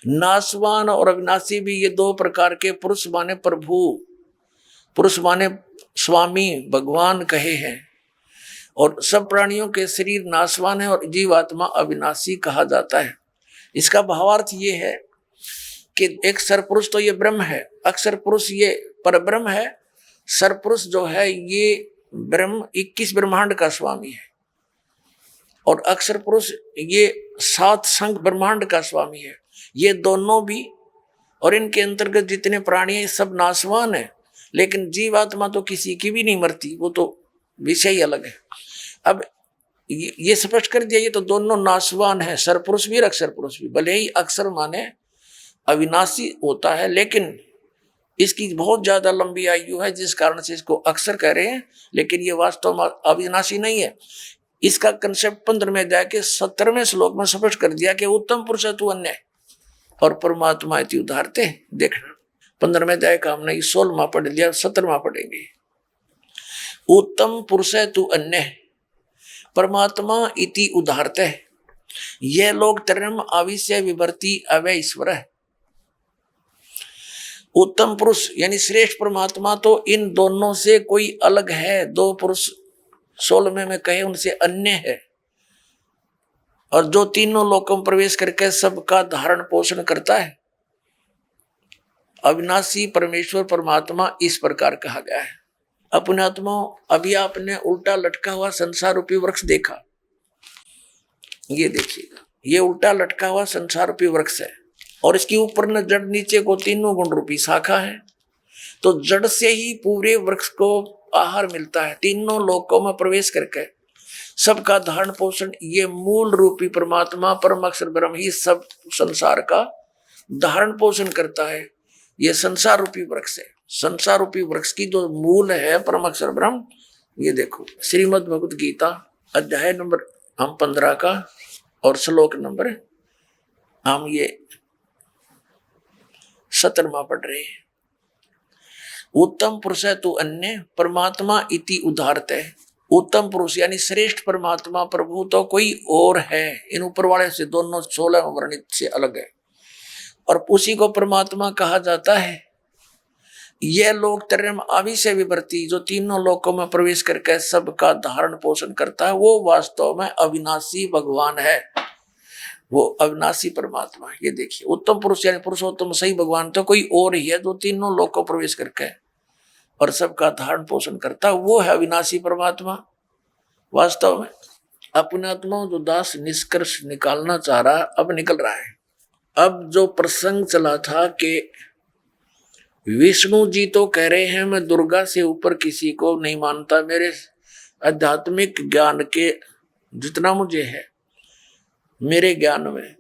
नाशवान और अविनाशी भी ये 2 प्रकार के पुरुष माने प्रभु, पुरुष माने स्वामी, भगवान कहे हैं। और सब प्राणियों के शरीर नाशवान है और जीवात्मा अविनाशी कहा जाता है। इसका भावार्थ ये है कि एक सरपुरुष तो ये ब्रह्म है, अक्षर पुरुष ये परब्रह्म है, सरपुरुष जो है ये ब्रह्म 21 ब्रह्मांड का स्वामी है, और अक्षर पुरुष ये 7 संघ ब्रह्मांड का स्वामी है। ये दोनों भी और इनके अंतर्गत जितने प्राणी हैं सब नाशवान है, लेकिन जीवात्मा तो किसी की भी नहीं मरती, वो तो विषय ही अलग है। अब ये स्पष्ट कर दिया, ये तो दोनों नाशवान है, सरपुरुष भी और अक्षर पुरुष भी। भले ही अक्षर माने अविनाशी होता है, लेकिन इसकी बहुत ज्यादा लंबी आयु है, जिस कारण से इसको अक्षर कह रहे हैं, लेकिन ये वास्तव में अविनाशी नहीं है। इसका कंसेप्ट 15वें अध्याय के 17वें श्लोक में स्पष्ट कर दिया कि उत्तम पुरुष तू अन्य और परमात्मा इति उदाहरते। देखना 15वें अध्याय का हमने 16वां पढ़ लिया, 17वां पढ़ेंगे। उत्तम पुरुष तू अन्य परमात्मा इति उदाहरते, यह लोग तरम आविष्य विवर्ती अवय ईश्वर है। उत्तम पुरुष यानी श्रेष्ठ परमात्मा तो इन दोनों से कोई अलग है। 2 पुरुष 16वें में कहे उनसे अन्य है, और जो तीनों लोकों में प्रवेश करके सबका धारण पोषण करता है। अविनाशी परमेश्वर परमात्मा इस प्रकार कहा गया है। अपने आत्माओं, अभी आपने उल्टा लटका हुआ संसार रूपी वृक्ष देखा, ये देखिएगा, ये उल्टा लटका हुआ संसार रूपी वृक्ष है, और इसके ऊपर न जड़ नीचे को 3 गुण रूपी शाखा है। तो जड़ से ही पूरे वृक्ष को आहार मिलता है। तीनों लोकों में प्रवेश करके सबका धारण पोषण ये मूल रूपी परमात्मा परम अक्षर ब्रह्म ही सब संसार का धारण पोषण करता है। ये संसार रूपी वृक्ष है। संसार रूपी वृक्ष की जो मूल है परम अक्षर ब्रह्म, ये देखो श्रीमद् भगवत गीता अध्याय नंबर हम 15 का और श्लोक नंबर हम ये 17वां पढ़ रहे हैं। उत्तम पुरुष है तू अन्य परमात्मा इति उदाहरत है। उत्तम पुरुष यानी श्रेष्ठ परमात्मा प्रभु तो कोई और है, इन ऊपर वाले से दोनों 16 वर्णित से अलग है, और उसी को परमात्मा कहा जाता है। यह लोक तरम आविष्य विवर्ती, जो तीनों लोकों में प्रवेश करके सबका धारण पोषण करता है, वो वास्तव में अविनाशी भगवान है, वो अविनाशी परमात्मा। ये देखिए उत्तम पुरुष यानी पुरुषोत्तम सही भगवान तो कोई और ही है, जो तीनों लोकों प्रवेश करके और सबका धारण पोषण करता, वो है अविनाशी परमात्मा। वास्तव में अपने आत्मा जो दास निष्कर्ष निकालना चाह रहा अब निकल रहा है। अब जो प्रसंग चला था कि विष्णु जी तो कह रहे हैं मैं दुर्गा से ऊपर किसी को नहीं मानता, मेरे आध्यात्मिक ज्ञान के जितना मुझे है, मेरे ज्ञान में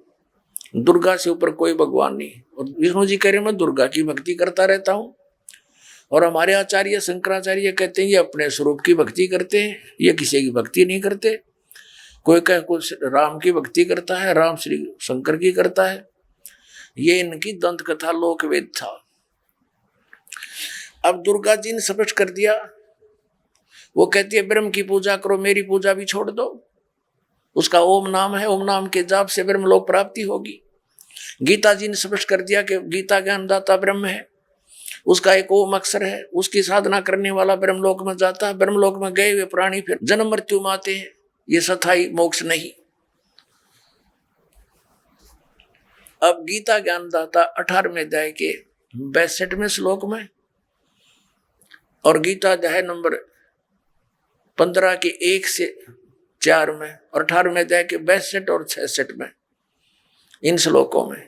दुर्गा से ऊपर कोई भगवान नहीं। और विष्णु जी कह रहे मैं दुर्गा की भक्ति करता रहता हूं। और हमारे आचार्य शंकराचार्य कहते हैं ये अपने स्वरूप की भक्ति करते हैं, ये किसी की भक्ति नहीं करते। कोई कह कुछ राम की भक्ति करता है, राम श्री शंकर की करता है। ये इनकी दंत कथा लोकवेद था। अब दुर्गा जी ने स्पष्ट कर दिया, वो कहती है ब्रह्म की पूजा करो, मेरी पूजा भी छोड़ दो। उसका ओम नाम है, ओम नाम के जाप से ब्रह्म लोक प्राप्ति होगी। गीता जी ने स्पष्ट कर दिया कि गीता ज्ञानदाता ब्रह्म है, उसका एक ओम अक्षर है, उसकी साधना करने वाला ब्रह्मलोक में जाता है। ब्रह्मलोक में गए हुए प्राणी फिर जन्म मृत्यु में आते हैं, ये सथाई मोक्ष नहीं। अब गीता ज्ञानदाता 18वें अध्याय के 62वें श्लोक में और गीता अध्याय नंबर 15 के 1 से 4 में और 18वें अध्याय के 62 और 66 में, इन श्लोकों में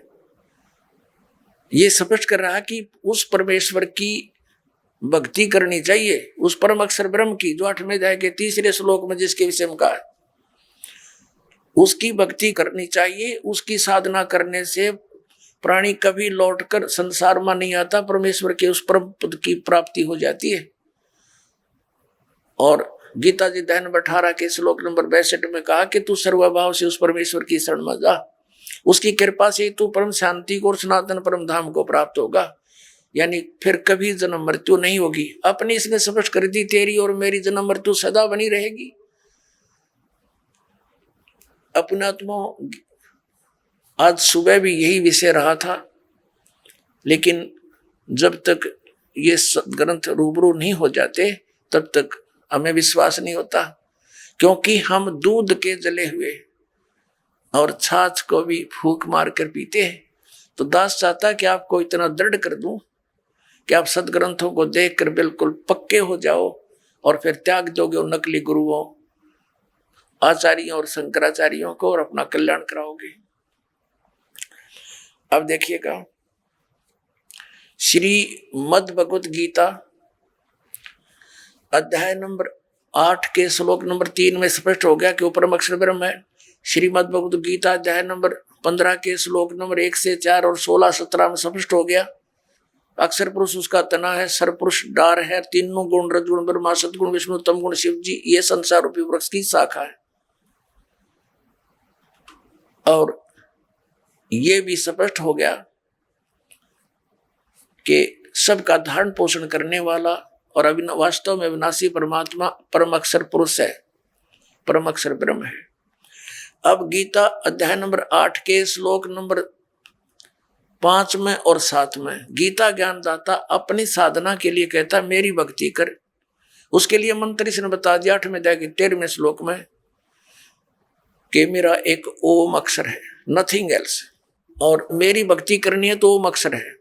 ये स्पष्ट कर रहा कि उस परमेश्वर की भक्ति करनी चाहिए, उस परम अक्षर ब्रह्म की, जो 8वें अध्याय के 3रे श्लोक में जिसके विषय में कहा है, उसकी भक्ति करनी चाहिए। उसकी साधना करने से प्राणी कभी लौटकर संसार में नहीं आता, परमेश्वर के उस परम पद की प्राप्ति हो जाती है। और गीता जी अध्याय नंबर 18 के श्लोक नंबर 62 में कहा कि तू सर्वभाव से उस परमेश्वर की शरण में जा, उसकी कृपा से तू परम शांति को और सनातन परम धाम को प्राप्त होगा, यानी फिर कभी जन्म मृत्यु नहीं होगी। अपनी इसने स्पष्ट कर दी, तेरी और मेरी जन्म मृत्यु सदा बनी रहेगी। अपने आत्मा आज सुबह भी यही विषय रहा था, लेकिन जब तक ये ग्रंथ रूबरू नहीं हो जाते तब तक हमें विश्वास नहीं होता, क्योंकि हम दूध के जले हुए और छाछ को भी फूंक मार कर पीते हैं। तो दास चाहता कि आपको इतना दृढ़ कर दूं कि आप सदग्रंथों को देखकर बिल्कुल पक्के हो जाओ और फिर त्याग दोगे उन नकली गुरुओं, आचार्यों और शंकराचार्यों को, और अपना कल्याण कराओगे। अब देखिएगा, श्रीमद् भगवत गीता अध्याय नंबर 8 के श्लोक नंबर 3 में स्पष्ट हो गया कि वो परम अक्षर ब्रह्म है। श्रीमद् भगवत गीता अध्याय नंबर 15 के श्लोक नंबर 1 से 4 और 16-17 में स्पष्ट हो गया, अक्षर पुरुष उसका तना है, सरपुरुष डार है, तीनों गुण रजगुण ब्रह्मा सतगुण विष्णु तम गुण शिव जी, ये संसार रूपी वृक्ष की शाखा है। और ये भी स्पष्ट हो गया कि सबका धारण पोषण करने वाला और वास्तव में अविनाशी परमात्मा परम अक्षर पुरुष है, परम अक्षर ब्रह्म है। अब गीता अध्याय नंबर 8 के श्लोक नंबर 5 में और 7 में गीता ज्ञानदाता अपनी साधना के लिए कहता मेरी भक्ति कर। उसके लिए मंत्र इसने बता दिया 8वें अध्याय के 13वें श्लोक में कि मेरा एक ओम अक्षर है, नथिंग एल्स, और मेरी भक्ति करनी है तो ओम अक्षर है,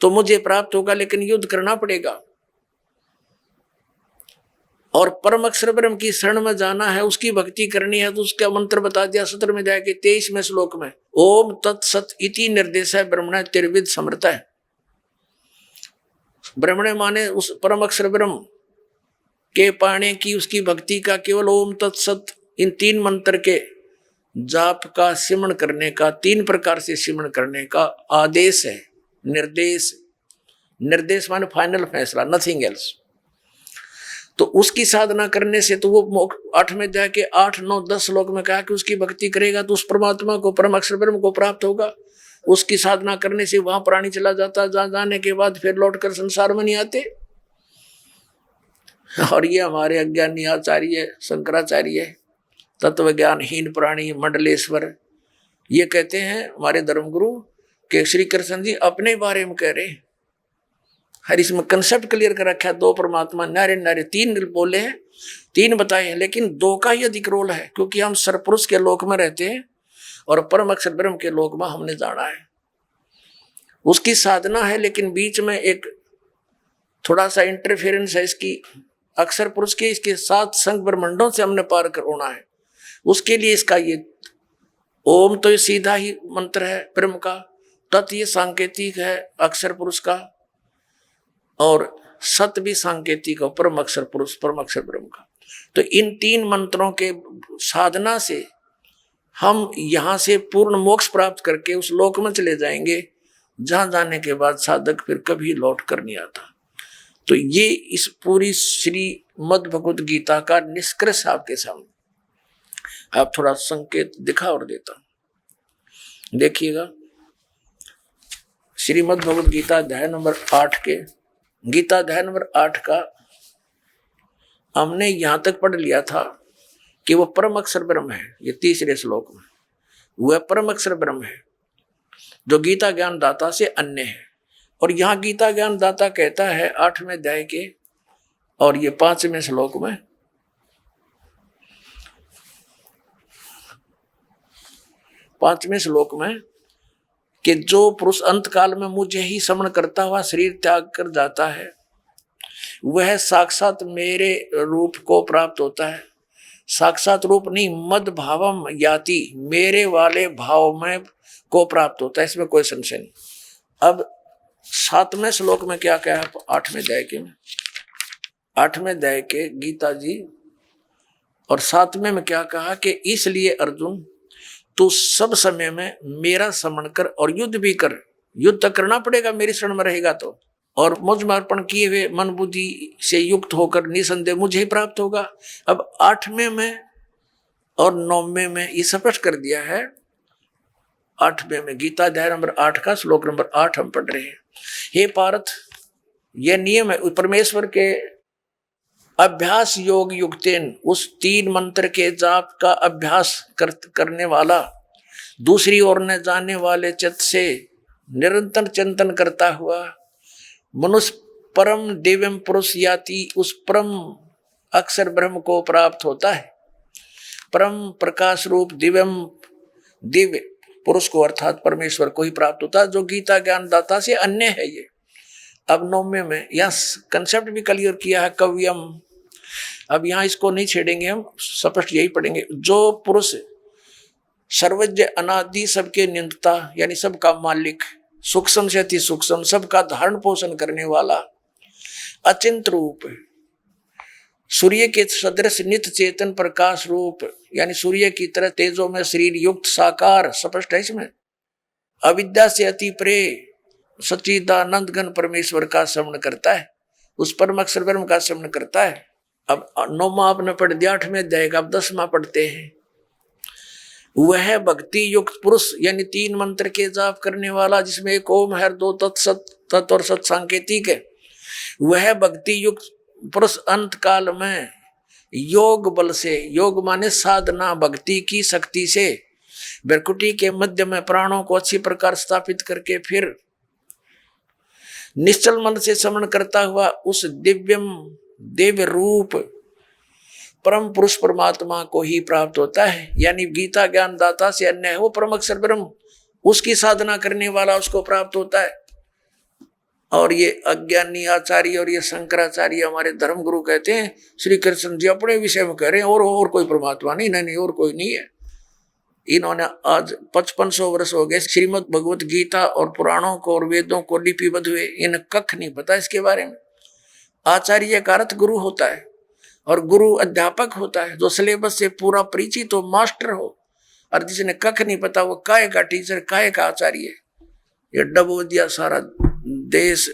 तो मुझे प्राप्त होगा, लेकिन युद्ध करना पड़ेगा। और परम अक्षर ब्रह्म की शरण में जाना है, उसकी भक्ति करनी है, तो उसका मंत्र बता दिया 17वें अध्याय के 23वें श्लोक में, ओम तत्सत इति निर्देश है ब्रह्मण त्रिविध समर्थ है। ब्रह्मण माने उस परम अक्षर ब्रह्म के पाने की उसकी भक्ति का केवल ओम तत्सत इन 3 मंत्र के जाप का सिमरण करने का, 3 प्रकार से सिमरण करने का आदेश है, निर्देश। निर्देश माने फाइनल फैसला, नथिंग एल्स। तो उसकी साधना करने से तो वो 8वें अध्याय के 8, 9, 10 श्लोक में कहा कि उसकी भक्ति करेगा तो उस परमात्मा को, परम अक्षर ब्रह्म को प्राप्त होगा। उसकी साधना करने से वहां प्राणी चला जाता, जहां जाने के बाद फिर लौटकर संसार में नहीं आते। और ये हमारे अज्ञानी आचार्य शंकराचार्य, तत्व ज्ञानहीन प्राणी, मंडलेश्वर, ये कहते हैं हमारे धर्मगुरु के श्री कृष्ण जी अपने बारे में कह रहे हैं। हर इसमें कंसेप्ट क्लियर कर रखा है, 2 परमात्मा नारे नारे, 3 बोले हैं, 3 बताए हैं, लेकिन 2 का ही अधिक रोल है, क्योंकि हम सरपुरुष के लोक में रहते हैं और परम अक्षर ब्रह्म के लोक में हमने जाना है। उसकी साधना है, लेकिन बीच में एक थोड़ा सा इंटरफेरेंस है इसकी, अक्षर पुरुष के, इसके 7 संग ब्रह्मंडों से हमने पार कर होना है। उसके लिए इसका ये ओम तो ये सीधा ही मंत्र है ब्रह्म का, तत् ये सांकेतिक है अक्षर पुरुष का, और सत भी सांकेतिक और परम अक्षर पुरुष परम अक्षर ब्रह्म का। तो इन 3 मंत्रों के साधना से हम यहाँ से पूर्ण मोक्ष प्राप्त करके उस लोक में चले जाएंगे, जहां जाने के बाद साधक फिर कभी लौट कर नहीं आता। तो ये इस पूरी श्रीमद् भगवत गीता का निष्कर्ष आपके सामने। आप थोड़ा संकेत दिखा और देता, देखिएगा। श्रीमद् भगवत गीता अध्याय नंबर 8 के गीता अध्याय नंबर 8 का हमने यहां तक पढ़ लिया था कि वह परम अक्षर ब्रह्म है। ये तीसरे श्लोक में वह परम अक्षर ब्रह्म है जो गीता ज्ञान दाता से अन्य है। और यहां गीता ज्ञान दाता कहता है 8वें अध्याय के और ये 5वें श्लोक में, कि जो पुरुष अंत काल में मुझे ही समण करता हुआ शरीर त्याग कर जाता है वह साक्षात मेरे रूप को प्राप्त होता है। साक्षात रूप नहीं, मद भावम याति, मेरे वाले भाव में को प्राप्त होता है, इसमें कोई संशय नहीं। अब 7वें श्लोक में क्या कहा 8वें अध्याय के गीता जी, और 7वें में क्या कहा कि इसलिए अर्जुन तू सब समय में मेरा स्मरण कर और युद्ध भी कर। युद्ध तो करना पड़ेगा, मेरी शरण में रहेगा तो, और मुझ में अर्पण किए हुए मन बुद्धि से युक्त होकर निसंदेह मुझे ही प्राप्त होगा। अब 8वें में और 9वें में ये स्पष्ट कर दिया है। 8वें में गीता अध्याय नंबर 8 का श्लोक नंबर 8 हम पढ़ रहे हैं। हे पार्थ, यह नियम है परमेश्वर के अभ्यास योग युक्तेन, उस 3 मंत्र के जाप का अभ्यास करने वाला, दूसरी ओर न जाने वाले चित्त से निरंतर चिंतन करता हुआ मनुष्य परम दिव्यम पुरुष याति, उस परम अक्षर ब्रह्म को प्राप्त होता है। परम प्रकाश रूप दिव्य पुरुष को अर्थात परमेश्वर को ही प्राप्त होता है, जो गीता ज्ञान दाता से अन्य है। ये अब 9वें में यह कंसेप्ट भी क्लियर किया है कव्यम। अब यहाँ इसको नहीं छेड़ेंगे, हम स्पष्ट यही पढ़ेंगे। जो पुरुष सर्वज्ञ अनादि सबके नियंता यानी सबका मालिक, सूक्ष्म से अति सूक्ष्म सबका धारण पोषण करने वाला, अचिंत रूप, सूर्य के सदृश नित्य चेतन प्रकाश रूप यानी सूर्य की तरह तेजों में शरीर युक्त साकार, स्पष्ट है इसमें, अविद्या से अति परे सच्चिदानंद घन परमेश्वर का स्मरण करता है, उस परम अक्षर ब्रह्म का स्मरण करता है। अब 9वां आपने पढ़ दिया, 8वें अध्याय का अब 10वां पढ़ते हैं। वह भक्ति युक्त पुरुष यानी 3 मंत्र के जाप करने वाला, जिसमें एक ओम है, 2 तत्सत तत् और सत सांकेतिक है। वह भक्ति युक्त पुरुष अंत काल में योग बल से, योग माने साधना भक्ति की शक्ति से, भ्रकुटी के मध्य में प्राणों को अच्छी प्रकार स्थापित करके फिर निश्चल मन से स्मरण करता हुआ उस दिव्य रूप परम पुरुष परमात्मा को ही प्राप्त होता है। यानी गीता ज्ञान दाता से अन्य है वो परम अक्षर ब्रह्म, उसकी साधना करने वाला उसको प्राप्त होता है। और ये अज्ञानी आचार्य और ये शंकराचार्य हमारे धर्म गुरु कहते हैं, श्री कृष्ण जी अपने विषय में कह रहे हैं और कोई परमात्मा नहीं, और कोई नहीं है। इन्होंने आज 5500 वर्ष हो गए श्रीमद् भगवत गीता और पुराणों को और वेदों को लिपिबद्ध हुए, इन्हें कख नहीं पता इसके बारे में। आचार्य का अर्थ गुरु होता है और गुरु अध्यापक होता है, जो सिलेबस से पूरा परिचित हो, मास्टर हो। और जिसने कख नहीं पता वो काय का टीचर, काय का आचार्य। ये डबो दिया सारा देश,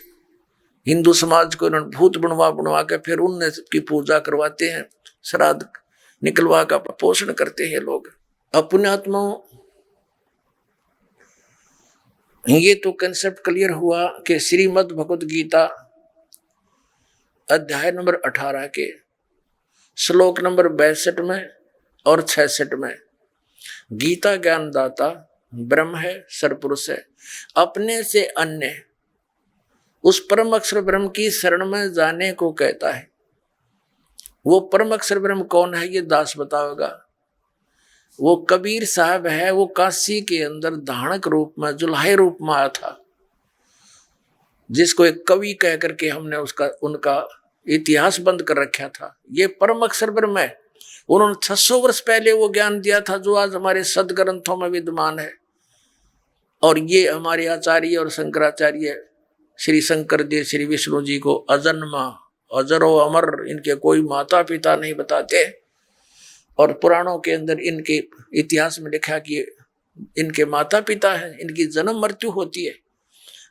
हिंदू समाज को इन्होंने भूत बनवा के फिर उनने की पूजा करवाते हैं, श्राद्ध निकलवा का पोषण करते हैं लोग। अपनात्मा ये तो कंसेप्ट क्लियर हुआ कि श्रीमद् भगवत गीता अध्याय नंबर 18 के श्लोक नंबर 62 में और 66 में गीता ज्ञान दाता ब्रह्म है, सरपुरुष है, अपने से अन्य उस परम अक्षर ब्रह्म की शरण में जाने को कहता है। वो परम अक्षर ब्रह्म कौन है ये दास बताओगा। वो कबीर साहब है, वो काशी के अंदर धाणक रूप में, जुल्हे रूप में आया था, जिसको एक कवि कह करके हमने उनका इतिहास बंद कर रखा था। ये परम अक्षर ब्रह्म है। उन्होंने 600 वर्ष पहले वो ज्ञान दिया था जो आज हमारे सदग्रंथों में विद्यमान है। और ये हमारे आचार्य और शंकराचार्य श्री शंकर जी श्री विष्णु जी को अजन्मा अजरो अमर, इनके कोई माता पिता नहीं बताते। और पुराणों के अंदर इनके इतिहास में लिखा कि इनके माता पिता हैं, इनकी जन्म मृत्यु होती है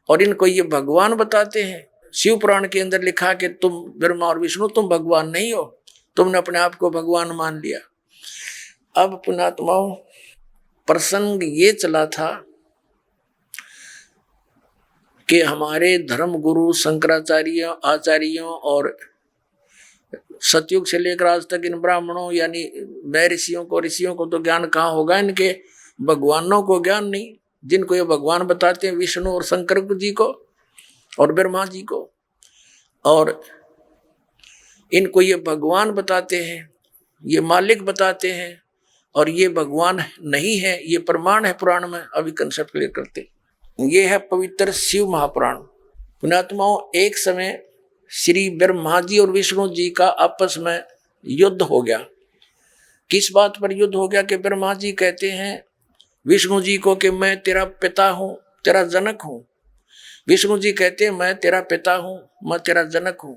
और इनको ये भगवान बताते हैं। शिव पुराण के अंदर लिखा कि तुम ब्रह्मा और विष्णु तुम भगवान नहीं हो, तुमने अपने आप को भगवान मान लिया। अब पुणात्माओं, प्रसंग ये चला था कि हमारे धर्म गुरु शंकराचार्य आचार्यों और सतयुग से लेकर आज तक इन ब्राह्मणों यानी ऋषियों को तो ज्ञान कहाँ होगा, इनके भगवानों को ज्ञान नहीं। जिनको ये भगवान बताते हैं विष्णु और शंकर जी को और ब्रह्मा जी को, और इनको ये भगवान बताते हैं, ये मालिक बताते हैं, और ये भगवान नहीं है, ये प्रमाण है पुराण में। अभी कंसेप्ट क्लियर करते। ये है पवित्र शिव महापुराण। पुण्यात्माओं, एक समय श्री ब्रह्मा जी और विष्णु जी का आपस में युद्ध हो गया। किस बात पर युद्ध हो गया कि ब्रह्मा जी कहते हैं विष्णु जी को कि मैं तेरा पिता हूं, तेरा जनक हूं। विष्णु जी कहते हैं मैं तेरा पिता हूं, मैं तेरा जनक हूं।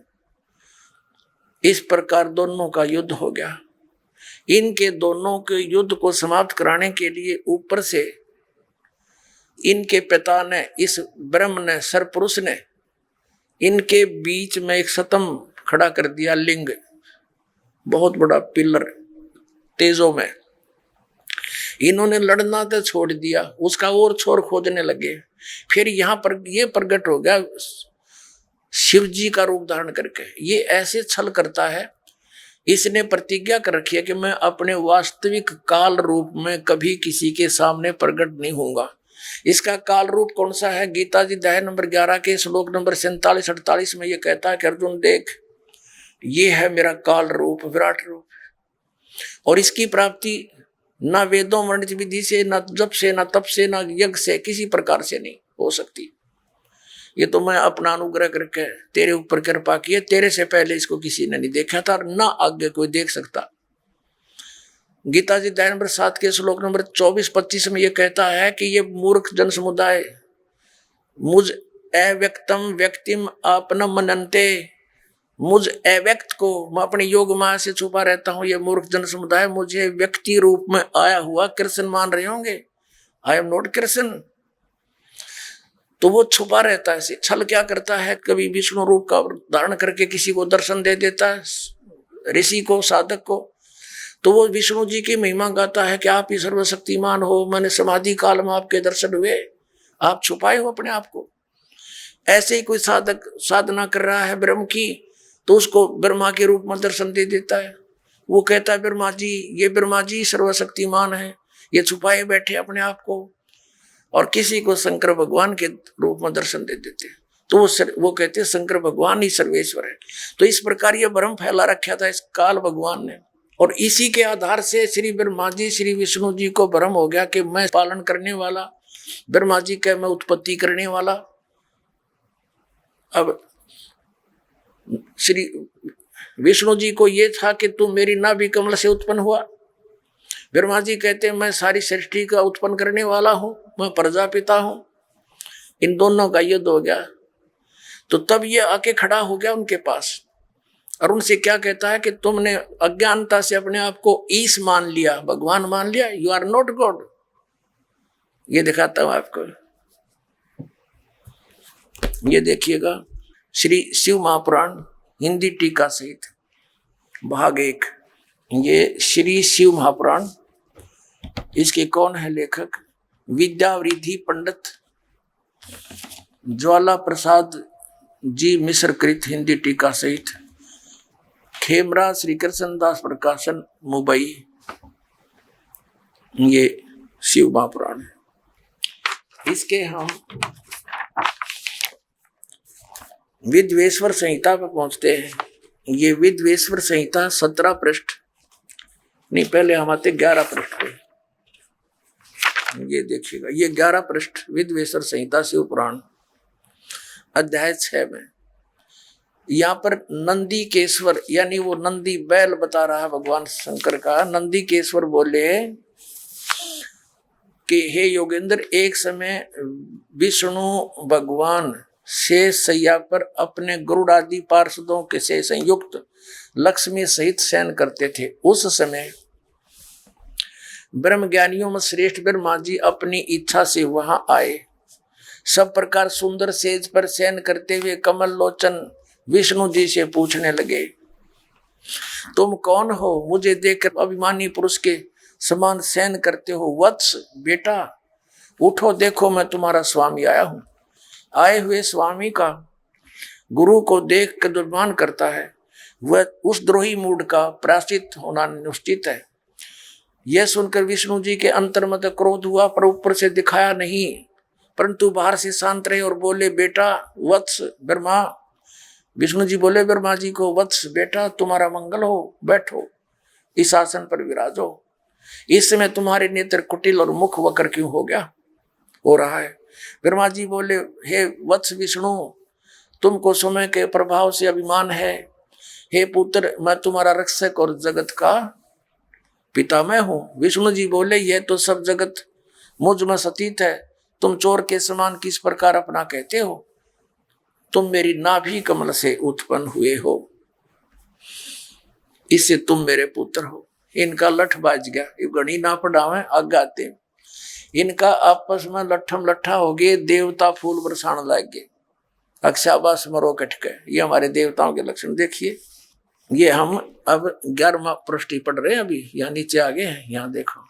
इस प्रकार दोनों का युद्ध हो गया। इनके दोनों के युद्ध को समाप्त कराने के लिए ऊपर से इनके पिता ने, इस ब्रह्म ने, सरपुरुष ने इनके बीच में एक सतम खड़ा कर दिया, लिंग, बहुत बड़ा पिलर तेजों में। इन्होंने लड़ना तो छोड़ दिया, उसका और छोर खोदने लगे। फिर यहाँ पर ये प्रकट हो गया शिव जी का रूप धारण करके। ये ऐसे छल करता है, इसने प्रतिज्ञा कर रखी है कि मैं अपने वास्तविक काल रूप में कभी किसी के सामने प्रकट नहीं होऊंगा। इसका काल रूप कौन सा है? गीता जी अध्याय नंबर 11 के श्लोक नंबर 47-48 में ये कहता है कि अर्जुन देख, ये है मेरा काल रूप, विराट रूप, और इसकी प्राप्ति ना वेदों वर्णित विधि से, ना जप से, ना तप से, ना यज्ञ से, किसी प्रकार से नहीं हो सकती। ये तो मैं अपना अनुग्रह करके तेरे ऊपर कृपा की है, तेरे से पहले इसको किसी ने नहीं देखा था और ना आगे कोई देख सकता। गीता जी अध्याय नंबर 7 के श्लोक नंबर 24-25 में ये कहता है कि ये मूर्ख जन समुदाय मुझ अव्यक्तम व्यक्तिम आपनम मनन्ते, मुझ अव्यक्त को मैं अपनी योग माया से छुपा रहता हूँ। ये मूर्ख जन समुदाय मुझे व्यक्ति रूप में आया हुआ कृष्ण मान रहे होंगे। I am not Krishna. तो वो छुपा रहता है। छल क्या करता है, कभी विष्णु रूप का धारण करके किसी को दर्शन दे देता है, ऋषि को, साधक को, तो वो विष्णु जी की महिमा गाता है कि आप ही सर्वशक्तिमान हो, मैंने समाधि काल में आपके दर्शन हुए, आप छुपाए हो अपने आप को। ऐसे ही कोई साधक साधना कर रहा है ब्रह्म की, तो उसको ब्रह्मा के रूप में दर्शन दे देता है। वो कहता है ब्रह्मा जी, ये ब्रह्मा जी सर्वशक्तिमान है, ये छुपाए बैठे अपने आप को, और किसी को शंकर भगवान के रूप में दर्शन दे देते हैं। तो वो कहते हैं शंकर भगवान ही सर्वेश्वर है। तो इस प्रकार ये भ्रम फैला रखा था इस काल भगवान ने, और इसी के आधार से श्री ब्रह्मा जी श्री विष्णु जी को भ्रम हो गया कि मैं पालन करने वाला, ब्रह्मा जी का मैं उत्पत्ति करने वाला। अब श्री विष्णु जी को ये था कि तू मेरी नाभि कमल से उत्पन्न हुआ। ब्रह्मा जी कहते हैं मैं सारी सृष्टि का उत्पन्न करने वाला हूं, मैं प्रजापिता हूं। इन दोनों का युद्ध हो गया। तो तब ये आके खड़ा हो गया उनके पास और उनसे क्या कहता है कि तुमने अज्ञानता से अपने आप को ईश मान लिया, भगवान मान लिया, यू आर नॉट गॉड। ये दिखाता हूं आपको, ये देखिएगा श्री शिव महापुराण हिंदी टीका सहित भाग 1। ये श्री शिव महापुराण, इसके कौन है लेखक? विद्यावृद्धि पंडित ज्वाला प्रसाद जी मिश्र कृत हिंदी टीका सहित, खेमरा श्री कृष्ण दास प्रकाशन मुंबई। ये शिव महापुराण है। इसके हम विद्वेश्वर संहिता पर पहुंचते हैं। ये विद्वेश्वर संहिता 17 पृष्ठ नहीं, पहले हम आते 11 पृष्ठ पे। ये देखिएगा, ये 11 पृष्ठ विद्वेश्वर संहिता शिव पुराण अध्याय 6 में। यहाँ पर नंदी केश्वर यानी वो नंदी बैल बता रहा है भगवान शंकर का। नंदी केश्वर बोले कि हे योगेंद्र, एक समय विष्णु भगवान शेष सैया पर अपने गरुड़ आदि पार्षदों के से संयुक्त लक्ष्मी सहित शयन करते थे। उस समय ब्रह्म ज्ञानियों में श्रेष्ठ ब्रह्मा जी अपनी इच्छा से वहां आए। सब प्रकार सुंदर सेज पर शयन करते हुए कमल लोचन विष्णु जी से पूछने लगे, तुम कौन हो? मुझे देखकर अभिमानी पुरुष के समान शयन करते हो। वत्स बेटा उठो, देखो मैं तुम्हारा स्वामी आया हूं। आए हुए स्वामी का गुरु को देख कर दुर्मान करता है, वह उस द्रोही मूड का प्रायश्चित होना निश्चित है। यह सुनकर विष्णु जी के अंतर्मत क्रोध हुआ, पर ऊपर से दिखाया नहीं, परंतु बाहर से शांत रहे और बोले, बेटा वत्स ब्रह्मा। विष्णु जी बोले ब्रह्मा जी को, वत्स बेटा तुम्हारा मंगल हो, बैठो इस आसन पर विराजो। इस समय तुम्हारे नेत्र कुटिल और मुख वक्र क्यों हो रहा है? ब्रह्मा जी बोले, हे वत्स विष्णु, तुमको समय के प्रभाव से अभिमान है। हे पुत्र, मैं तुम्हारा रक्षक और जगत का पिता मैं हूं। विष्णु जी बोले, यह तो सब जगत मुझ में सतीत है, तुम चोर के समान किस प्रकार अपना कहते हो? तुम मेरी नाभि कमल से उत्पन्न हुए हो, इससे तुम मेरे पुत्र हो। इनका लठ बाज गया, ये गणी ना पढ़ावे आगाते। इनका आपस में लट्ठम लट्ठा हो गए, देवता फूल बरसाने लग गए। अक्षाबास मरो कटके, ये हमारे देवताओं के लक्षण देखिए। ये हम अब 11वां पृष्ठ पढ़ रहे हैं, अभी यहाँ नीचे आ गए हैं। यहाँ देखो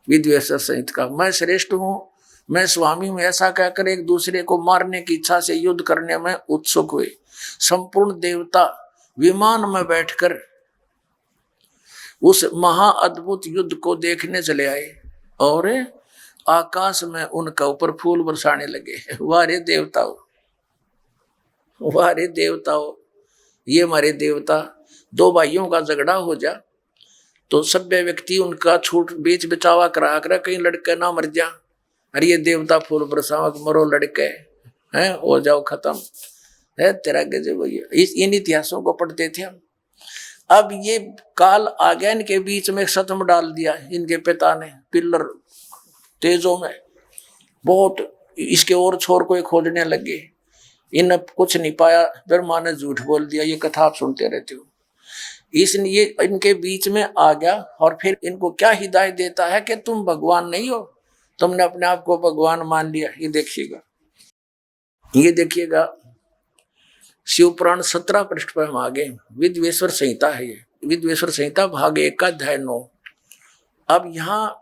विद्वेषर संहित का, मैं श्रेष्ठ हूँ, मैं स्वामी हूँ, ऐसा कहकर एक दूसरे को मारने की इच्छा से युद्ध करने में उत्सुक हुए। संपूर्ण देवता विमान में बैठकर उस महा अद्भुत युद्ध को देखने चले आए और आकाश में उनका ऊपर फूल बरसाने लगे। वारे देवताओं, वारे देवताओं, ये हमारे देवता। दो भाइयों का झगड़ा हो जा तो सभ्य व्यक्ति उनका छूट बीच बचावा करा कर कहीं लड़के ना मर जा। अरे ये देवता फूल बरसावा, मरो लड़के हैं, हो जाओ खत्म है तेरा गजब। इन इतिहासों को पढ़ते थे हम। अब ये काल आ गया, इनके बीच में शतम डाल दिया इनके पिता ने पिल्लर तेजों में बहुत। इसके और छोर को खोजने लगे, इन कुछ नहीं पाया, ब्रह्मा ने झूठ बोल दिया। ये कथा आप सुनते रहते हो। इसलिए इनके बीच में आ गया और फिर इनको क्या हिदायत देता है कि तुम भगवान नहीं हो, तुमने अपने आप को भगवान मान लिया। ये देखिएगा, ये देखिएगा शिव पुराण 17 पृष्ठ पर हम आगे। विद्वेश्वर संहिता है ये, विद्वेश्वर संहिता भाग 1 का अध्याय 9। अब यहाँ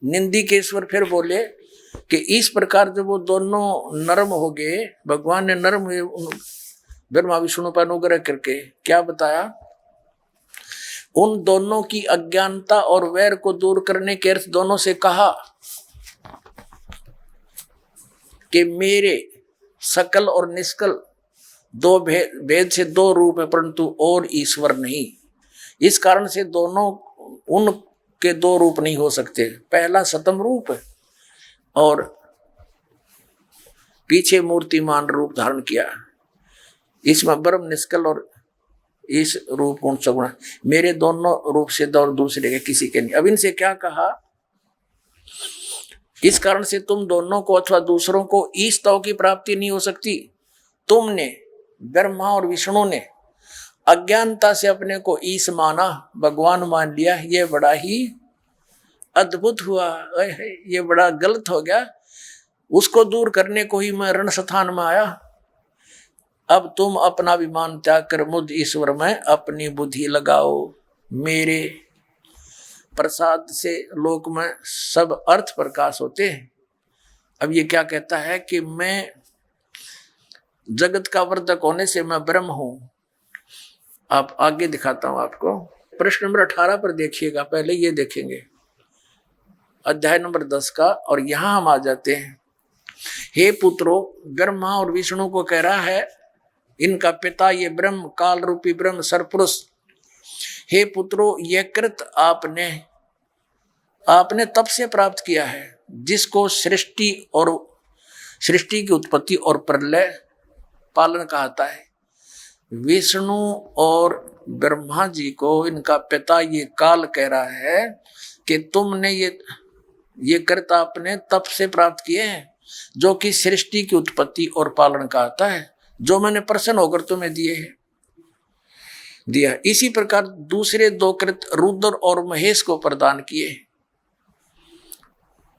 निंदिकेश्वर फिर बोले कि इस प्रकार जब वो दोनों नरम हो गए, भगवान ने नरम हुए ब्रह्मा विष्णु पर अनुग्रह करके, क्या बताया? उन दोनों की अज्ञानता और वैर को दूर करने के अर्थ दोनों से कहा कि मेरे सकल और निष्कल दो भेद से दो रूप है, परंतु और ईश्वर नहीं। इस कारण से दोनों उनके दो रूप नहीं हो सकते। पहला सतम रूप है और पीछे मूर्तिमान रूप धारण किया। इसमें ब्रह्म निष्कल और इस रूप गुण सगुण, मेरे दोनों रूप से और दूसरे के किसी के नहीं। अब इनसे क्या कहा? इस कारण से तुम दोनों को अथवा दूसरों को ईश तव की प्राप्ति नहीं हो सकती। तुमने ब्रह्मा और विष्णु ने अज्ञानता से अपने को ईश माना, भगवान मान लिया। ये बड़ा ही अद्भुत हुआ, ये बड़ा गलत हो गया। उसको दूर करने को ही मैं रण स्थान में आया। अब तुम अपना विमान त्याग कर मुझ ईश्वर में अपनी बुद्धि लगाओ। मेरे प्रसाद से लोक में सब अर्थ प्रकाश होते हैं। अब ये क्या कहता है कि मैं जगत का वर्धक होने से मैं ब्रह्म हूं। आप आगे दिखाता हूं आपको। प्रश्न नंबर 18 पर देखिएगा, पहले ये देखेंगे अध्याय नंबर 10 का, और यहां हम आ जाते हैं। हे पुत्रो, ब्रह्मा और विष्णु को कह रहा है इनका पिता ये ब्रह्म, काल रूपी ब्रह्म सरपुरुष। हे पुत्रो, यह कृत आपने तब से प्राप्त किया है जिसको सृष्टि की उत्पत्ति और प्रलय पालन कहता है। विष्णु और ब्रह्मा जी को इनका पिता ये काल कह रहा है कि तुमने ये कृत आपने तप से प्राप्त किए हैं, जो कि सृष्टि की उत्पत्ति और पालन का आता है, जो मैंने प्रसन्न होकर तुम्हें दिया। इसी प्रकार दूसरे 2 कृत रुद्र और महेश को प्रदान किए,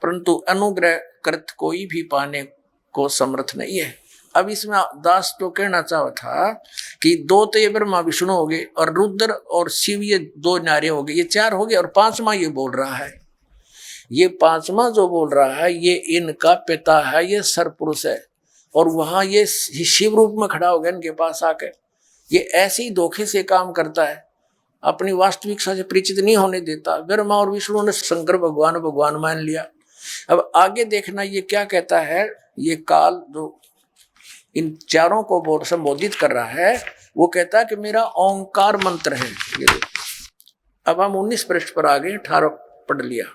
परंतु अनुग्रह कृत कोई भी पाने को समर्थ नहीं है। अब इसमें दास तो कहना चाहा था कि 2 तो ये ब्रह्मा विष्णु हो गए और रुद्र और शिव ये 2 नारे हो गए, ये 4 हो गए, और 5वां ये बोल रहा है। ये 5वां जो बोल रहा है ये इनका पिता है, ये सरपुरुष है, और वहां ये शिव रूप में खड़ा हो गया इनके पास आकर। ये ऐसे ही धोखे से काम करता है, अपनी वास्तविकता से परिचित नहीं होने देता। ब्रह्मा और विष्णु ने शंकर भगवान मान लिया। अब आगे देखना ये क्या कहता है। ये काल जो इन चारों को संबोधित कर रहा है, वो कहता है कि मेरा ओंकार मंत्र है। अब हम 19 पृष्ठ पर आ गए, 18 पढ़ लिया।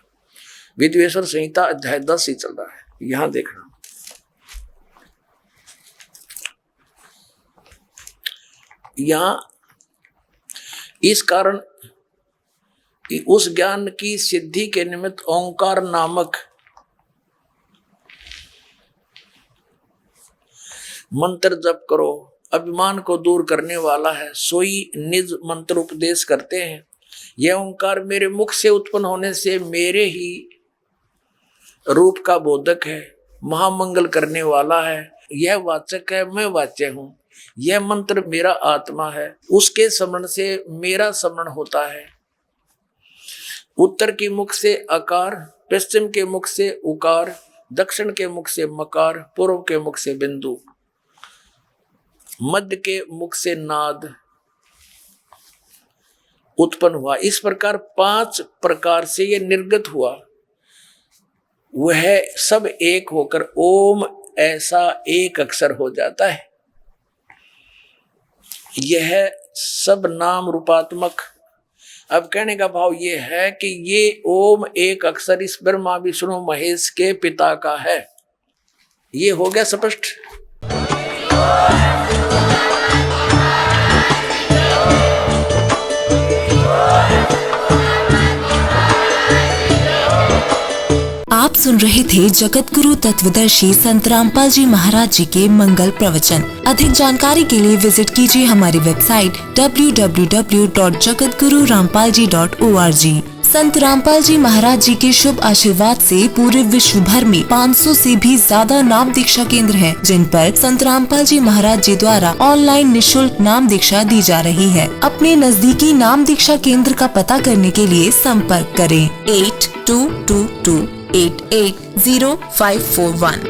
विद्वेश्वर संहिता अध्याय 10 ही चल रहा है, यहां देखना। यहां इस कारण उस ज्ञान की सिद्धि के निमित्त ओंकार नामक मंत्र जप करो, अभिमान को दूर करने वाला है, सोई निज मंत्र उपदेश करते हैं। यह ओंकार मेरे मुख से उत्पन्न होने से मेरे ही रूप का बोधक है, महामंगल करने वाला है। यह वाचक है, मैं वाच्य हूं। यह मंत्र मेरा आत्मा है, उसके स्मरण से मेरा स्मरण होता है। उत्तर के मुख से अकार, पश्चिम के मुख से उकार, दक्षिण के मुख से मकार, पूर्व के मुख से बिंदु, मध्य के मुख से नाद उत्पन्न हुआ। इस प्रकार 5 प्रकार से ये निर्गत हुआ। वह सब एक होकर ओम ऐसा एक अक्षर हो जाता है। यह सब नाम रूपात्मक। अब कहने का भाव ये है कि ये ओम एक अक्षर इस ब्रह्मा विष्णु महेश के पिता का है। ये हो गया स्पष्ट। आप सुन रहे थे जगत गुरु तत्वदर्शी संत रामपाल जी महाराज जी के मंगल प्रवचन। अधिक जानकारी के लिए विजिट कीजिए हमारी वेबसाइट www.jagatgururampalji.org। संत रामपाल जी महाराज जी के शुभ आशीर्वाद से पूरे विश्व भर में 500 से भी ज्यादा नाम दीक्षा केंद्र हैं, जिन पर संत रामपाल जी महाराज जी द्वारा ऑनलाइन निशुल्क नाम दीक्षा दी जा रही है। अपने नजदीकी नाम दीक्षा केंद्र का पता करने के लिए संपर्क करें 8222880541।